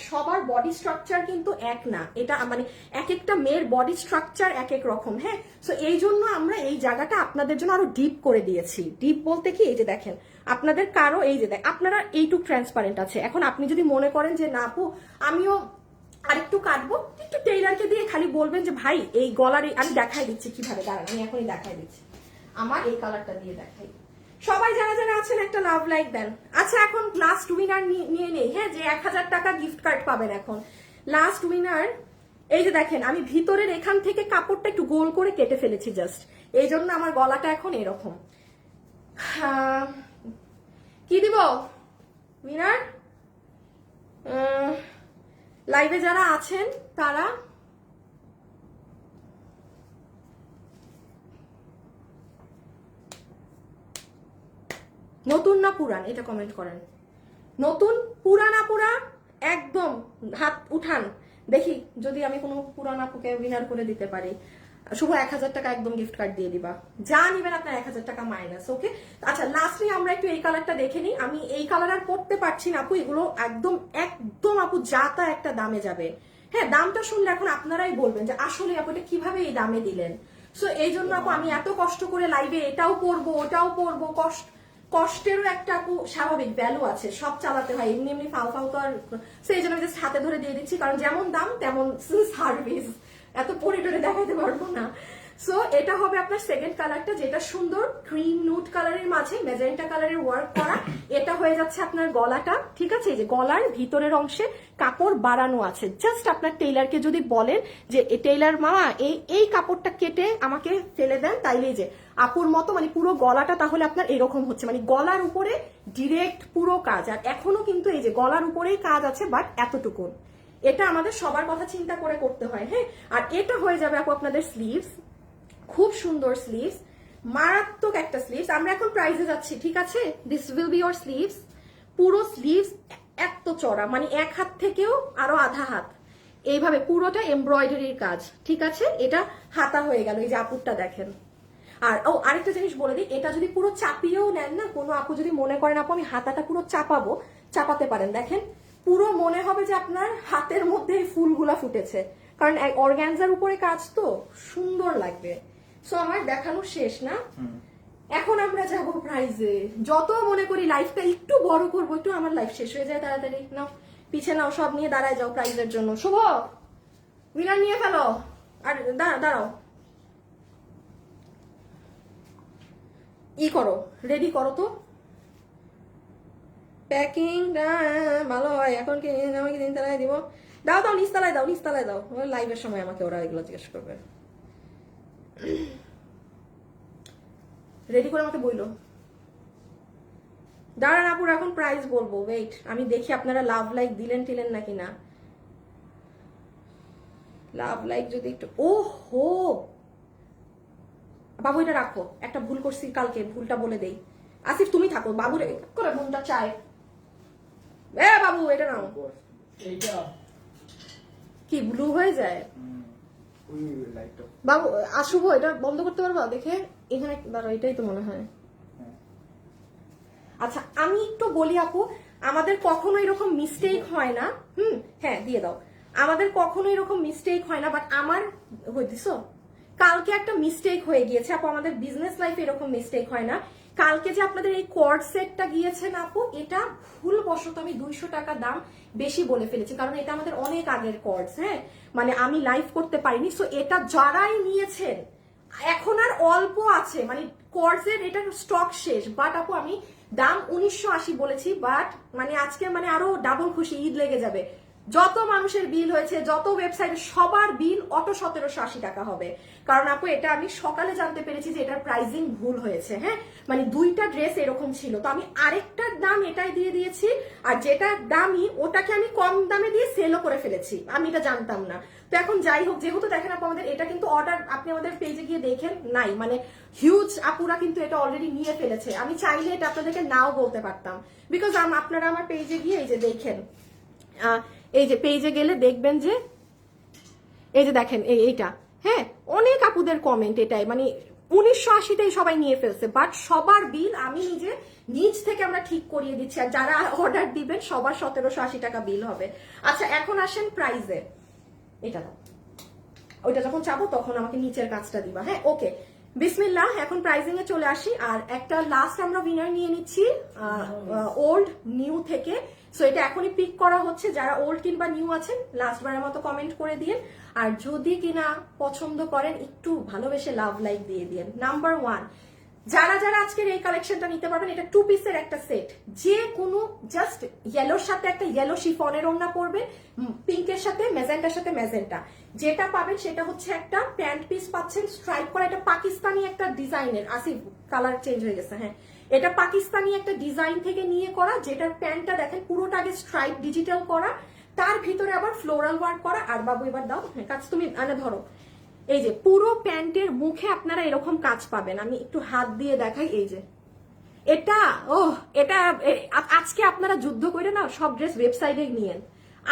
সবার বডি স্ট্রাকচার কিন্তু এক না, এটা মানে এক একটা মেয়ের বডি স্ট্রাকচার এক এক রকম। হ্যাঁ, সো এই জন্য আমরা এই জায়গাটা আপনাদের জন্য আরো ডিপ করে দিয়েছি। ডিপ বলতে কি, এই যে দেখেন আপনাদের কারো এই যে আপনারা এইটুক ট্রান্সপারেন্ট আছে। এখন আপনি যদি মনে করেন যে না আপু আমিও আরেকটু কাটবো, একটু টেইলারকে দিয়ে খালি বলবেন যে ভাই এই গলার, আমি দেখাই দিচ্ছি কিভাবে, দাঁড়ান আমি এখনই দেখাই দিচ্ছি, আমার এই কালারটা দিয়ে দেখাই। সবাই যারা যারা আছেন একটা লাভ লাইক দেন। আচ্ছা, এখন লাস্ট উইনার নিয়ে নেই। হ্যাঁ, যে 1000 টাকা গিফট কার্ড পাবেন। এখন লাস্ট উইনার, এই যে দেখেন আমি ভিতরের এখান থেকে কাপড়টা একটু গোল করে কেটে ফেলেছি জাস্ট, এই জন্য আমার গলাটা এখন এরকম। কি দিব উইনার? লাইভে যারা আছেন তারা নতুন না পুরান এটা কমেন্ট করেন। নতুন, পুরান আপুরা একদম হাত উঠান, দেখি যদি আমি কোনো পুরান আপুকে উইনার করে দিতে পারি। শুভ 1000 টাকা একদম গিফট কার্ড দিয়ে দিবা, যা নিবেন আপনার 1000 টাকা মাইনাস। ওকে, আচ্ছা লাস্টলি আমরা একটু এই কালারটা দেখে নিই। আমি এই কালার আর পড়তে পারছি না আপু, এগুলো একদম একদম আপু যা তা একটা দামে যাবে। হ্যাঁ, দামটা শুনলে এখন আপনারাই বলবেন যে আসলে আপু এটা কিভাবে এই দামে দিলেন। সো এই জন্য আপু আমি এত কষ্ট করে লাইভে এটাও পরবো ওটাও পরবো, কষ্টেরও একটা আপু স্বাভাবিক ভ্যালু আছে, সব চালাতে হয়, এমনি এমনি ফাউ ফাউ তো আর, সেই জন্য আমি জাস্ট হাতে ধরে দিয়ে দিচ্ছি, কারণ যেমন দাম তেমন সার্ভিস, এত পরে টরে দেখাতে পারবো না। সো এটা হবে আপনার সেকেন্ড কালারটা, যেটা সুন্দর ক্রিম নুড কালারের মাঝে ম্যাজেন্টা কালারের ওয়ার্ক করা। এটা হয়ে যাচ্ছে আপনার গলাটা, ঠিক আছে? এই যে গলার ভিতরের অংশে কাপড় বাড়ানো আছে। জাস্ট আপনার টেইলারকে যদি বলেন যে টেইলার মামা এই কাপড়টা কেটে আমাকে ফেলে দেন, তাইলে যে আপুর মতো মানে পুরো গলাটা তাহলে আপনার এরকম হচ্ছে, মানে গলার উপরে ডিরেক্ট পুরো কাজ। আর এখনো কিন্তু এই যে গলার উপরেই কাজ আছে, বাট এতটুকু। এটা আমাদের সবার কথা চিন্তা করে করতে হয়, হ্যাঁ। আর এটা হয়ে যাবে আপু আপনাদের স্লিভস, খুব সুন্দর স্লিভস, মারাত্মক একটা স্লিভস। আমরা এখন প্রাইজে যাচ্ছি, ঠিক আছে? This will be your sleeves. পুরো স্লিভস এত চড়া, মানে এক হাত থেকেও আরো আধা হাত, এইভাবে পুরোটা এমব্রয়ডারির কাজ, ঠিক আছে? এটা হাতা হয়ে গেল, এই যে আপুরটা দেখেন। আর আরেকটা জিনিস বলে দিই, এটা যদি পুরো চাপিয়েও নেন না, কোনো আপু যদি মনে করেন আপু আমি হাতাটা পুরো চাপাবো, চাপাতে পারেন। দেখেন পুরো মনে হবে যে আপনার হাতের মধ্যে এই ফুলগুলা ফুটেছে, কারণ অর্গানজার উপরে কাজ তো সুন্দর লাগবে। সো আমার দেখানো শেষ না, এখন আমরা যাব প্রাইজে। যত মনে করি লাইফটা একটু বড় করবো, একটু আমার লাইফ শেষ হয়ে যায় তাড়াতাড়ি। নাও পিছে নাও, সব নিয়ে দাঁড়ায় যাও প্রাইজের জন্য। শুভ উইনার নিয়ে ফেলো, আর দাঁড়াও, ই করো, রেডি করো তো। প্যাকিং ভালো হয় এখন, কি আমাকে তিনতলায় দিব? দাও দাও, নিচতলায় দাও, নিচতলায় দাও। লাইভের সময় আমাকে ওরা এগুলো জিজ্ঞেস করবে। রেডি করে আমাকে বইলো। দাঁড়ান আপুর, এখন প্রাইস বলবো, ওয়েট আমি দেখি আপনারা লাভ লাইক দিলেন টিলেন নাকি না। লাভ লাইক যদি একটু, ও হো বাবু এটা রাখো, একটা ভুল করছি কালকে, ভুলটা বলে দেই। আসিফ তুমি থাকো, বাবু রে করে মনটা চায়। এ বাবু এটা নাও। এইটা কি ব্লু হয়ে যায় ওই লাইটটা। বাবু আসুভ, এটা বন্ধ করতে পারবা? দেখে এখানে দাঁড়া, এটাই তো মনে হয়। আচ্ছা আমি একটু বলি আপু, আমাদের কখনো এরকম মিস্টেক হয় না। হ্যাঁ দিয়ে দাও। আমাদের কখনো এরকম মিস্টেক হয় না, বাট আমার হইতেছ কালকে একটা মিস্টেক হয়ে গিয়েছে আপু। আমাদের বিজনেস লাইফে এরকম মিস্টেক হয় না। কালকে যে আপনাদের এই কর্ড সেটটা গিয়েছে না আপু, এটা ভুল বশত আমি 200 টাকা দাম বেশি বলে ফেলেছি, কারণ এটা আমাদের অনেক আগের কর্ডস, হ্যাঁ, মানে আমি লাইভ করতে পারিনি। সো এটা যারাই নিয়েছেন এখন আর অল্প আছে, মানে কর্ডসের এটা স্টক শেষ। বাট আপু আমি দাম 1980 বলেছি, বাট মানে আজকে মানে আরো ডাবল খুশি, ঈদ লেগে যাবে। যত মানুষের বিল হয়েছে, যত ওয়েবসাইটে, সবার বিল অটো 1780 টাকা হবে। কারণ আপু এটা আমি সকালে জানতে পেরেছি যে এটার প্রাইসিং ভুল হয়েছে, হ্যাঁ, মানে দুইটা ড্রেস এরকম ছিল, তো আমি আরেকটার দাম এটাই দিয়ে দিয়েছি, আর যেটার দামই ওটাকে আমি কম দামে দিয়ে সেলও করে ফেলেছি, আমি এটা জানতাম না। তো এখন যাই হোক, যেহেতু দেখেন আপু আমাদের এটা কিন্তু অর্ডার, আপনি আমাদের পেজে গিয়ে দেখেন নাই, মানে হিউজ আপুরা কিন্তু এটা অলরেডি নিয়ে ফেলেছে। আমি চাইলে এটা আপনাদেরকে নাও বলতে পারতাম, বিকজ আপনারা আমার পেজে গিয়ে এই যে দেখেন, এই যে পেজে গেলে দেখবেন যে এই যে দেখেন এইটা, হ্যাঁ, অনেক আপুদের কমেন্ট এটাই, মানে 1980তেই সবাই নিয়ে ফেলছে, বাট সবার বিল আমি নিজে নিজ থেকে আমরা ঠিক করিয়ে দিচ্ছি, আর যারা অর্ডার দিবেন সবার 1780 টাকা বিল হবে। আচ্ছা এখন আসেন প্রাইজে, এটা দাও, ওইটা যখন চাবো তখন আমাকে নিচের কাজটা দিবা, হ্যাঁ, ওকে বিসমিল্লাহ। এখন প্রাইজিং এ চলে আসি, আর একটা লাস্ট আমরা উইনার নিয়ে নিচ্ছি ওল্ড নিউ থেকে। সো এটা এখনই পিক করা হচ্ছে, যারা ওল্ড কিংবা নিউ আছেন লাস্ট বারের মতো কমেন্ট করে দিন, আর যদি কিনা পছন্দ করেন একটু ভালোবেসে লাভ লাইক দিয়ে দিন। নাম্বার 1 যারা যারা আজকের এই কালেকশনটা নিতে পারবেন, এটা 2 পিসের একটা সেট, যে কোনো জাস্ট ইয়েলোর সাথে একটা ইয়েলো শিফনের ওড়না পরবে, পিঙ্কের সাথে ম্যাজেন্টার সাথে ম্যাজেন্টা, যেটা পাবেন সেটা হচ্ছে একটা প্যান্ট পিস পাচ্ছেন স্ট্রাইপ করা, এটা পাকিস্তানি একটা ডিজাইনের, আসিফ কালার চেঞ্জ হয়ে গেছে, হ্যাঁ, এটা পাকিস্তানি একটা ডিজাইন থেকে নিয়ে করা, যেটার প্যান্টটা দেখেন পুরোটা আগে স্ট্রাইপ ডিজিটাল করা, তার ভিতরে আবার ফ্লোরাল ওয়ার্ক করা। আর বাবু এবার দাও, হ্যাঁ কাজ তুমি আনে ধরো, এই যে পুরো প্যান্টের মুখে আপনারা এরকম কাজ পাবেন, আমি একটু হাত দিয়ে দেখাই, এই যে এটা, এটা আজকে আপনারা যুদ্ধ করে না সব ড্রেস ওয়েবসাইটে নিয়েন,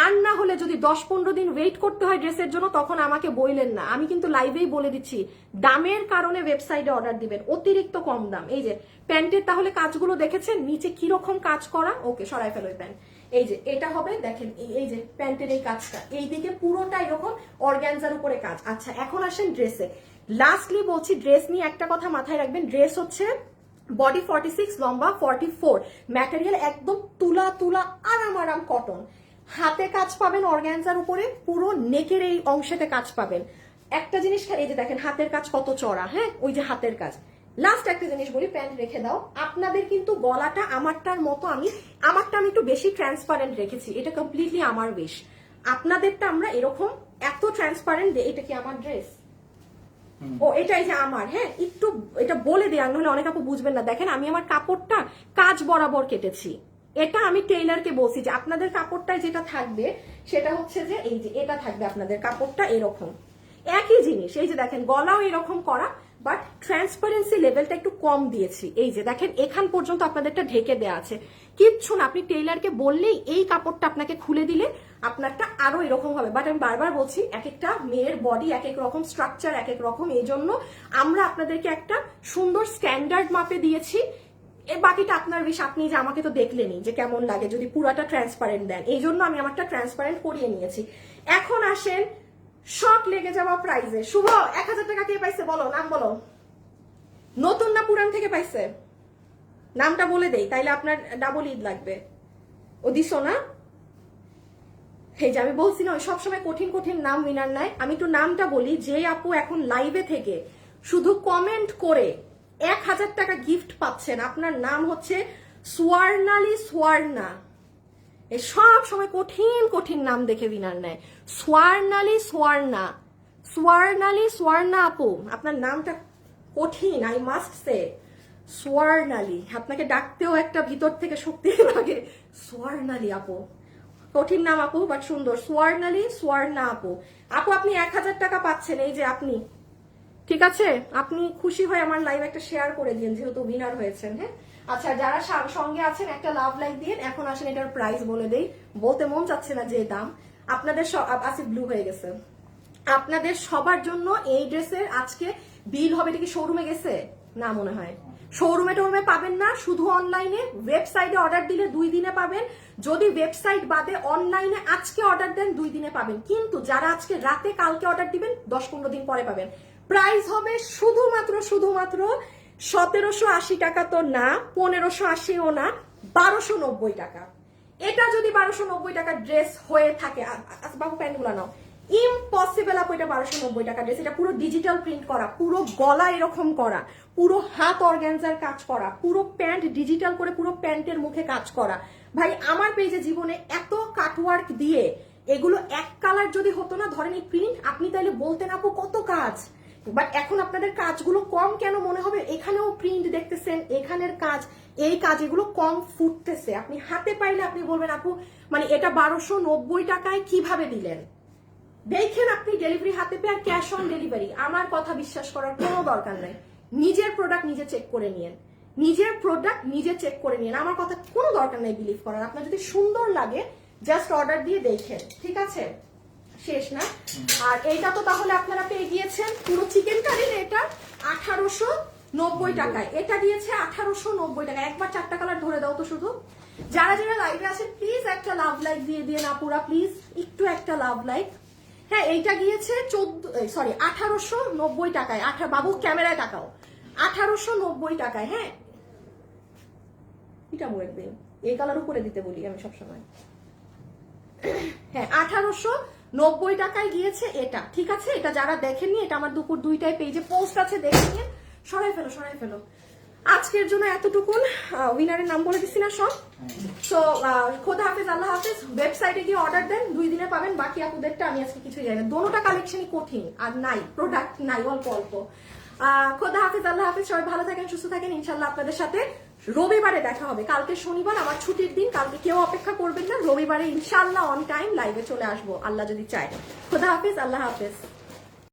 আর না হলে যদি 10-15 দিন ওয়েট করতে হয় ড্রেসের জন্য, তখন আমাকে বইলেন না, আমি কিন্তু লাইভেই বলে দিচ্ছি দামের কারণে ওয়েবসাইটে অর্ডার দিবেন, অতিরিক্ত কম দাম। এই যে প্যান্টের তাহলে কাজগুলো দেখেছেন নিচে কিরকম কাজ করা, ওকে সরাই ফেলো প্যান্ট, এই যে এটা হবে দেখেন, এই যে প্যান্টের এই কাজটা, এইদিকে পুরোটা এরকম অর্গানজার উপরে কাজ। আচ্ছা এখন আসেন ড্রেসে, লাস্টলি বলছি, ড্রেস নিয়ে একটা কথা মাথায় রাখবেন, ড্রেস হচ্ছে বডি 46, লম্বা 44, ম্যাটেরিয়াল একদম তুলা তুলা আরাম আরাম কটন। হাতে কাজ পাবেন অর্গানজার উপরে, পুরো নেকের এই অংশেতে কাজ পাবেন। একটা জিনিস এই যে দেখেন হাতের কাজ কত চড়া, হ্যাঁ ওই যে হাতের কাজ। লাস্ট একটা জিনিস বলি, প্যান্ট রেখে দাও। আপনাদের কিন্তু গলাটা আমারটার মতো, আমারটা আমি একটু বেশি ট্রান্সপারেন্ট রেখেছি, এটা কমপ্লিটলি আমার উইশ। আপনাদেরটা আমরা এরকম এত ট্রান্সপারেন্ট, এটা কি আমার ড্রেস? ও এটাই যে আমার, হ্যাঁ একটু এটা বলে দেয়া, নাহলে অনেক আপু বুঝবেন না। দেখেন আমি আমার কাপড়টা কাজ বরাবর কেটেছি, এটা আমি টেইলারকে বলছি যে আপনাদের কাপড়টায় যেটা থাকবে সেটা হচ্ছে যে এই যে এটা থাকবে আপনাদের কাপড়টা এরকম, একই জিনিস। এই যে দেখেন গলাও এরকম করা, বাট ট্রান্সপারেন্সি লেভেলটা একটু কম দিয়েছি। এই যে দেখেন এখান পর্যন্ত আপনাদেরটা ঢেকে দেওয়া আছে, কিচ্ছু না। আপনি টেইলারকে বললেই এই কাপড়টা আপনাকে খুলে দিলে আপনারটা আরো এরকম হবে। বাট আমি বারবার বলছি, এক একটা মেয়ের বডি এক এক রকম, স্ট্রাকচার এক এক রকম, এই জন্য আমরা আপনাদেরকে একটা সুন্দর স্ট্যান্ডার্ড মাপে দিয়েছি। এর বাকিটা আপনার বিষ, আপনি যে আমাকে তো দেখলেনি যে কেমন লাগে যদি পুরাটা ট্রান্সপারেন্ট দেন, এই জন্য আমি আমারটা ট্রান্সপারেন্ট করিয়ে নিয়েছি। এখন আসেন শক লেগে যাওয়া প্রাইজে। শুভ 1000 টাকা কে পাইছে বলো, নাম বলো। নতুন না পুরান থেকে পাইছে? নামটা বলে দেই, তাইলে আপনার ডাবল ঈদ লাগবে। ও দিছো না? এই যে আমি বলছি না, সবসময় কঠিন কঠিন নাম উইনার নাই। আমি একটু নামটা বলি। যে আপু এখন লাইভে থেকে শুধু কমেন্ট করে 1000 টাকা গিফট পাচ্ছেন, আপনার নাম হচ্ছে সুয়ার্ণালী সুয়ার্ণা। এই সব সময় কঠিন কঠিন নাম দেখে উইনার নেয়। সুয়ার্ণালী সুয়ার্ণা, সুয়ার্ণালী সুয়ার্ণা আপু, আপনার নামটা কঠিন, আই মাস্ট সে। সুয়ার্ণালী, আপনাকে ডাকতেও একটা ভিতর থেকে শক্তি লাগে। সুয়ার্ণালী আপু, কঠিন নাম আপু, বাট সুন্দর। সুয়ার্ণালী সুয়ার্ণা আপু। আপু আপনি 1000 টাকা পাচ্ছেন, এই যে আপনি, ঠিক আছে? আপনি খুশি হয়ে আমার লাইভ একটা শেয়ার করে দিন, যেহেতু উইনার হয়েছেন। হ্যাঁ আচ্ছা, যারা সঙ্গে আছেন একটা লাভ লাইক দিন। এখন আসেন এটার প্রাইস বলে দেই, বলতে মন চাচ্ছে না যে দাম। আপনাদের আসিফ ব্লু হয়ে গেছে। আপনাদের সবার জন্য এই ড্রেসের আজকে বিল হবে। এটা কি শোরুমে গেছে? না মনে হয়। শোরুমে টোরুমে পাবেন না, শুধু অনলাইনে। ওয়েবসাইটে অর্ডার দিলে 2 দিনে পাবেন। যদি ওয়েবসাইট বাদে অনলাইনে আজকে অর্ডার দেন 2 দিনে পাবেন। কিন্তু যারা আজকে রাতে কালকে অর্ডার দিবেন 10-15 দিন পরে পাবেন। প্রাইস হবে শুধুমাত্র 1780 টাকা, তো না 1580ও না, 1290 টাকা। এটা যদি 1290 টাকা ড্রেস হয়ে থাকে, বাবু প্যান্টগুলো নাও, ইম্পসিবল আপু এটা 1290 টাকা ড্রেস। এটা পুরো ডিজিটাল প্রিন্ট করা, পুরো গলা এরকম করা, পুরো হাত অর্গানজার কাজ করা, পুরো প্যান্ট ডিজিটাল করে পুরো প্যান্টের মুখে কাজ করা। ভাই আমার পেজে জীবনে এত কাটওয়ার্ক দিয়ে এগুলো এক কালার যদি হতো না, ধরেন এই প্রিন্ট, আপনি তাইলে বলতেন আপু কত কাজ। বাট এখন আপনাদের কাজগুলো কম কেন মনে হবে? এখানেও প্রিন্ট দেখতেছেন, এখানের কাজ, এই কাজ, এগুলো কম ফুটতেছে। আপনি হাতে পাইলে আপনি বলবেন আপু মানে এটা 1290 টাকায় কিভাবে দিলেন। দেখেন আপনি ডেলিভারি হাতে পেয়ে, আর ক্যাশ অন ডেলিভারি। আমার কথা বিশ্বাস করার কোনো দরকার নাই। নিজের প্রোডাক্ট নিজে চেক করে নিয়েন, নিজের প্রোডাক্ট নিজে চেক করে নিয়েন। আমার কথা কোনো দরকার নাই বিলিভ করার। আপনার যদি সুন্দর লাগে জাস্ট অর্ডার দিয়ে দেখেন, ঠিক আছে? শেষ না? আর এইটা তো তাহলে আপনারা পেয়ে গিয়েছেন পুরো চিকেন কারি, এটা 1890 টাকায়। এটা দিয়েছে 1890 টাকা। একবার 4টা কালার ধরে দাও তো শুধু। যারা যারা লাইভে আছেন প্লিজ একটা লাভ লাইক দিয়ে দিয়ে না পুরা, প্লিজ একটু একটা লাভ লাইক। হ্যাঁ এইটা গিয়েছে 1890 টাকায়। বাবু ক্যামেরায় তাকাও, 1890 টাকায়। হ্যাঁ এটা বলে দিন, এই কালার উপরে দিতে বলি আমি সবসময়। হ্যাঁ 1890 টাকায় গিয়েছে এটা, ঠিক আছে? এটা যারা দেখেননি, এটা আমার দুপুর 2টায় পেজে পোস্ট আছে, দেখে নিয়ে। সরাই ফেলো সরাই ফেলো। আজকের জন্য এতটুকুন। উইনারের নাম বলে দিচ্ছি না সব। তো খোদা হাফেজ, আল্লাহ হাফেজ। ওয়েবসাইটে গিয়ে অর্ডার দেন, 2 দিনে পাবেন। বাকি আপুদেরটা আমি আজকে কিছুই জানি না। দোনোটা কালেকশনই কঠিন, আর নাই প্রোডাক্ট নাই, অল্প অল্প। খোদা হাফেজ, আল্লাহ হাফেজ। সবাই ভালো থাকেন, সুস্থ থাকেন। ইনশাল্লাহ আপনাদের সাথে রবিবারে দেখা হবে। কালকে শনিবার, আমার ছুটির দিন। কালকে কেউ অপেক্ষা করবেন না। রবিবারে ইনশাল্লাহ অন টাইম লাইভে চলে আসবো, আল্লাহ যদি চায়। খোদা হাফেজ, আল্লাহ হাফেজ।